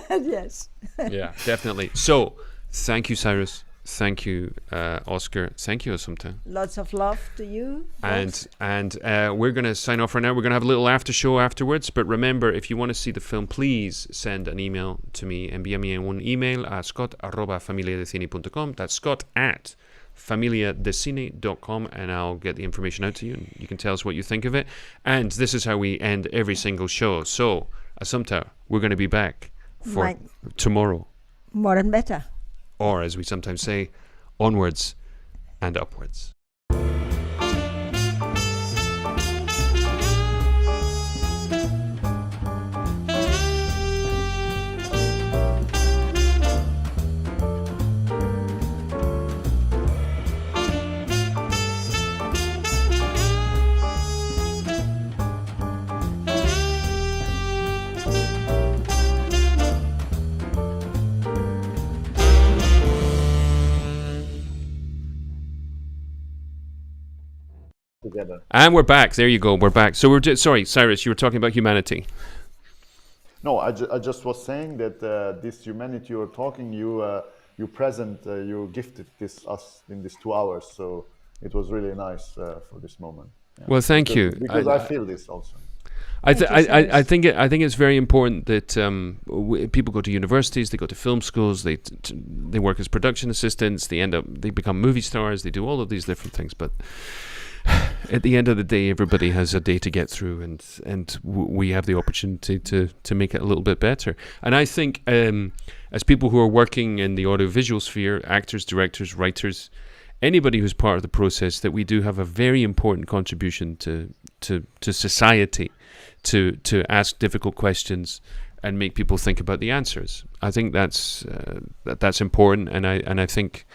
Yes. Yeah, definitely. So, thank you, Cyrus. Thank you, Oscar. Thank you, Assumpta. Lots of love to you. both. And we're going to sign off for now. We're going to have a little after show afterwards. But remember, if you want to see the film, please send an email to me. Envíame un email a scott@familiadecine.com. That's scott@familiadecine.com, and I'll get the information out to you, and you can tell us what you think of it. And this is how we end every single show. So, Assumpta, we're going to be back for Right. tomorrow. More and better. Or, as we sometimes say, onwards and upwards. Together. And we're back. There you go. We're back. So sorry, Cyrus, you were talking about humanity. No, I just was saying that this humanity you were talking, you gifted us in these 2 hours. So it was really nice for this moment. Yeah. Well, thank you. Because I feel this also. I Cyrus. think it's very important that people go to universities, they go to film schools, they work as production assistants, they become movie stars, they do all of these different things. But at the end of the day, everybody has a day to get through, and we have the opportunity to make it a little bit better. And I think as people who are working in the audiovisual sphere, actors, directors, writers, anybody who's part of the process, that we do have a very important contribution to society, to ask difficult questions and make people think about the answers. I think that's important, and I think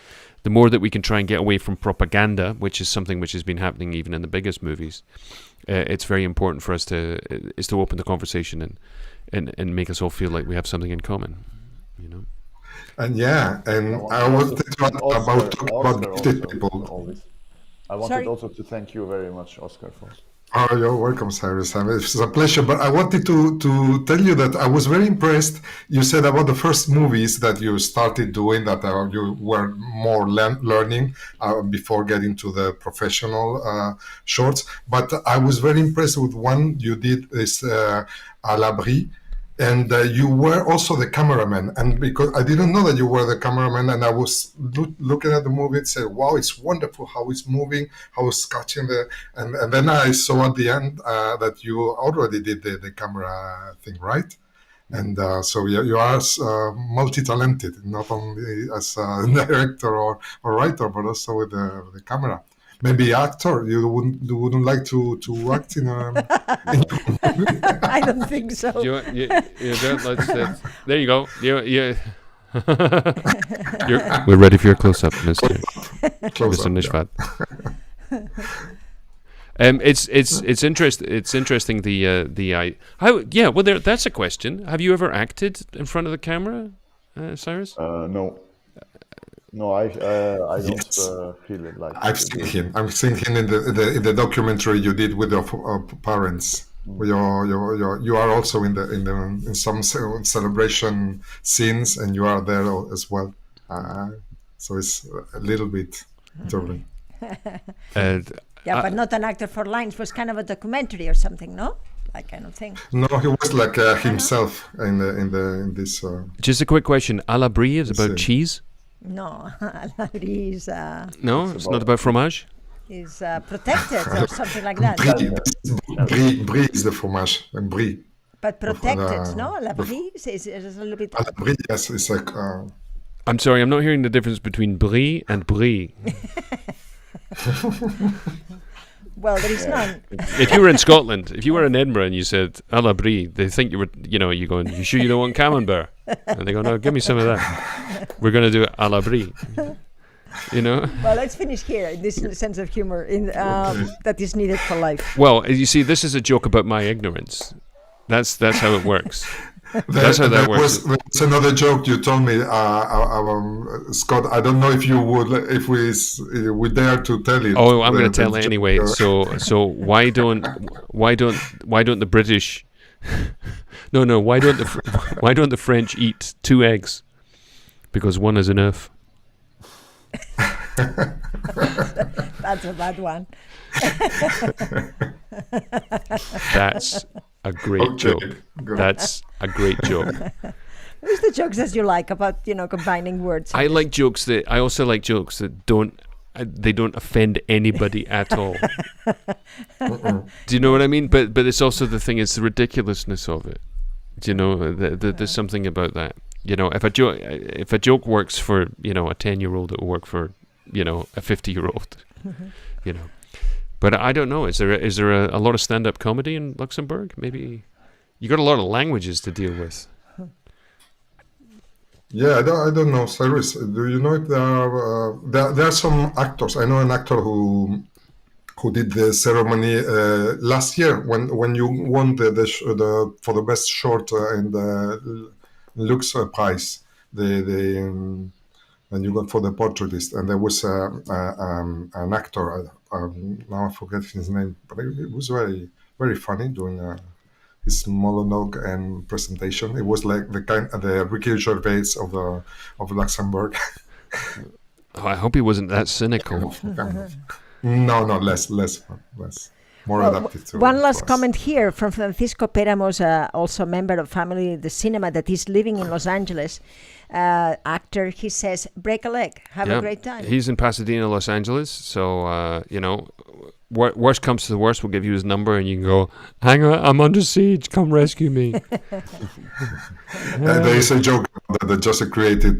the more that we can try and get away from propaganda, which is something which has been happening even in the biggest movies, it's very important for us to open the conversation and make us all feel like we have something in common, you know. And I wanted to talk about gifted people. I wanted Sorry. also to thank you very much, Oscar, for. Oh, you're welcome, Cyrus. It's a pleasure. But I wanted to tell you that I was very impressed. You said about the first movies that you started doing, that you were more learning before getting to the professional shorts. But I was very impressed with one you did, is À l'abri. And you were also the cameraman, and because I didn't know that you were the cameraman, and I was looking at the movie and said, "Wow, it's wonderful how it's moving, how it's catching and then I saw at the end that you already did the camera thing, right? And so you are multi-talented, not only as a director or writer, but also with the camera. Maybe actor. You wouldn't like to act in a. I don't think so. You don't. There you go. We're ready for your close-up, Mr. Neshvad. It's interesting. That's a question. Have you ever acted in front of the camera, Cyrus? No. No, I don't Yes. feel it like. I've seen him. I've seen him in the documentary you did with your parents. You are also in some celebration scenes, and you are there as well. So it's a little bit turbulent. And Yeah, but not an actor for lines. It was kind of a documentary or something, no? That kind of thing. No, he was like himself in this. just a quick question: à la brie is about Same. cheese? No, Labrie is No, it's not about fromage. protected or something like that. Brie is the fromage, and brie. But protected, no? Labrie is a little bit. Brie, yes, it's like. I'm sorry, I'm not hearing the difference between brie and brie. Well, there is none. If you were in Scotland, if you were in Edinburgh and you said à la brie, they think you were, you going, you sure you don't want camembert? And they go, no, give me some of that. We're going to do it à la brie. Well, let's finish here in this sense of humor that is needed for life. Well, you see, this is a joke about my ignorance. That's how it works. That's how that works. There's another joke you told me, Scott. I don't know if you would, if we dare to tell it. Oh, I'm going to tell it anyway. So why don't the British? No. Why don't the French eat 2 eggs? Because 1 is enough. That's a bad one. That's a great joke. That's a great joke. Who's the jokes that you like about combining words? I also like jokes that don't offend anybody at all. Do you know what I mean? But it's also the thing, it's the ridiculousness of it. Do you know? There's something about that. If a joke works for a 10-year-old, it will work for a 50-year-old. But I don't know. Is there a lot of stand-up comedy in Luxembourg? Maybe you got a lot of languages to deal with. Yeah, I don't know, Cyrus. Do you know if there are some actors? I know an actor who did the ceremony last year when you won the for the best short in the Lux Prize. And you got for the portraitist, and there was an actor. Now I forget his name, but it was very, very funny doing his monologue and presentation. It was like the Ricky Gervais of Luxembourg. Oh, I hope he wasn't that cynical. No, less, more adapted to. One last us. comment here from Francisco Péramos, also a member of Family the Cinema that is living in Los Angeles. Actor, he says, break a leg, have a great time. He's in Pasadena, Los Angeles, so worst comes to the worst, we'll give you his number and you can go, hang on, I'm under siege, come rescue me. There is a joke that Joseph created.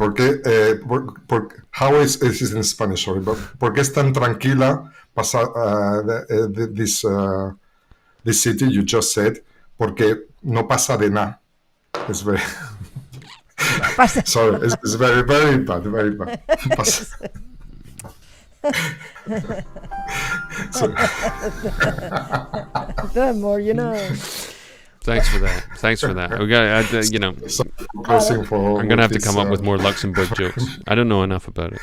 How is it in Spanish? Sorry, but ¿por qué es tan tranquila this city? You just said, porque no pasa de nada. It's very. Sorry, it's very, very bad, very bad. The more you know. Thanks for that. We got, I'm gonna have to come up with more Luxembourg jokes. I don't know enough about it.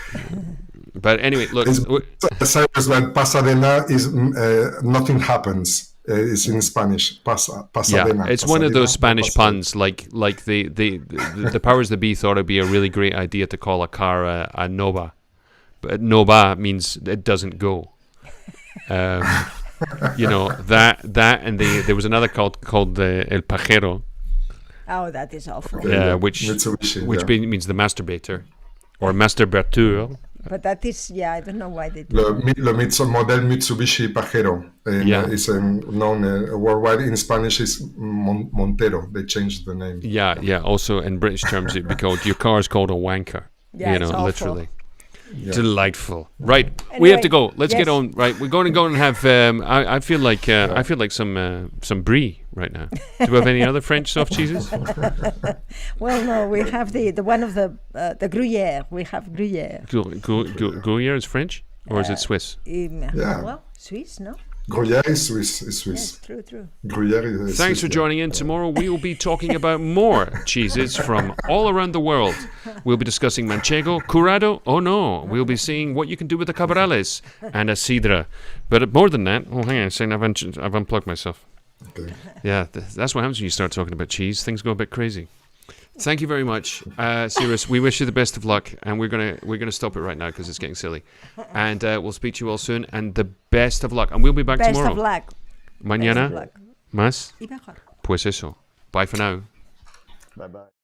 But anyway, look. Cyrus, that Pasadena is nothing happens. It's in Spanish. Pasadena. Yeah, it's one of those Spanish puns, like the powers that be thought it'd be a really great idea to call a car a Nova, but Nova means it doesn't go. That and there was another called El Pajero. Oh, that is awful. Yeah, which means the masturbator or masturbateur. But that is, I don't know why they do that. Model Mitsubishi Pajero is known worldwide. In Spanish, is Montero. They changed the name. Yeah. Also, in British terms, it'd be called, your car is called a wanker. Yeah, it's awful. Literally. Yeah. Delightful. Right, Anyway, we have to go. Let's get yes. on. Right, we're going to go and have. I feel like some brie right now. Do we have any other French soft cheeses? Well, no, we have the one of the Gruyere. We have Gruyere. Gruyere is French, or is it Swiss? Yeah. Well, Swiss, no? Gruyere is Swiss. Yes, true. Gruyere is Thanks Swiss, for yeah. joining in. Tomorrow we will be talking about more cheeses from all around the world. We'll be discussing manchego, curado. Oh no, we'll be seeing what you can do with the cabrales and a sidra. But more than that, oh hang on a second, I've unplugged myself. Okay. Yeah, that's what happens when you start talking about cheese. Things go a bit crazy. Thank you very much, Cyrus. We wish you the best of luck, and we're gonna stop it right now because it's getting silly. And we'll speak to you all soon. And the best of luck. And we'll be back Best tomorrow. of luck. Mañana Best of luck. más. Y mejor. Pues eso. Bye for now. Bye bye.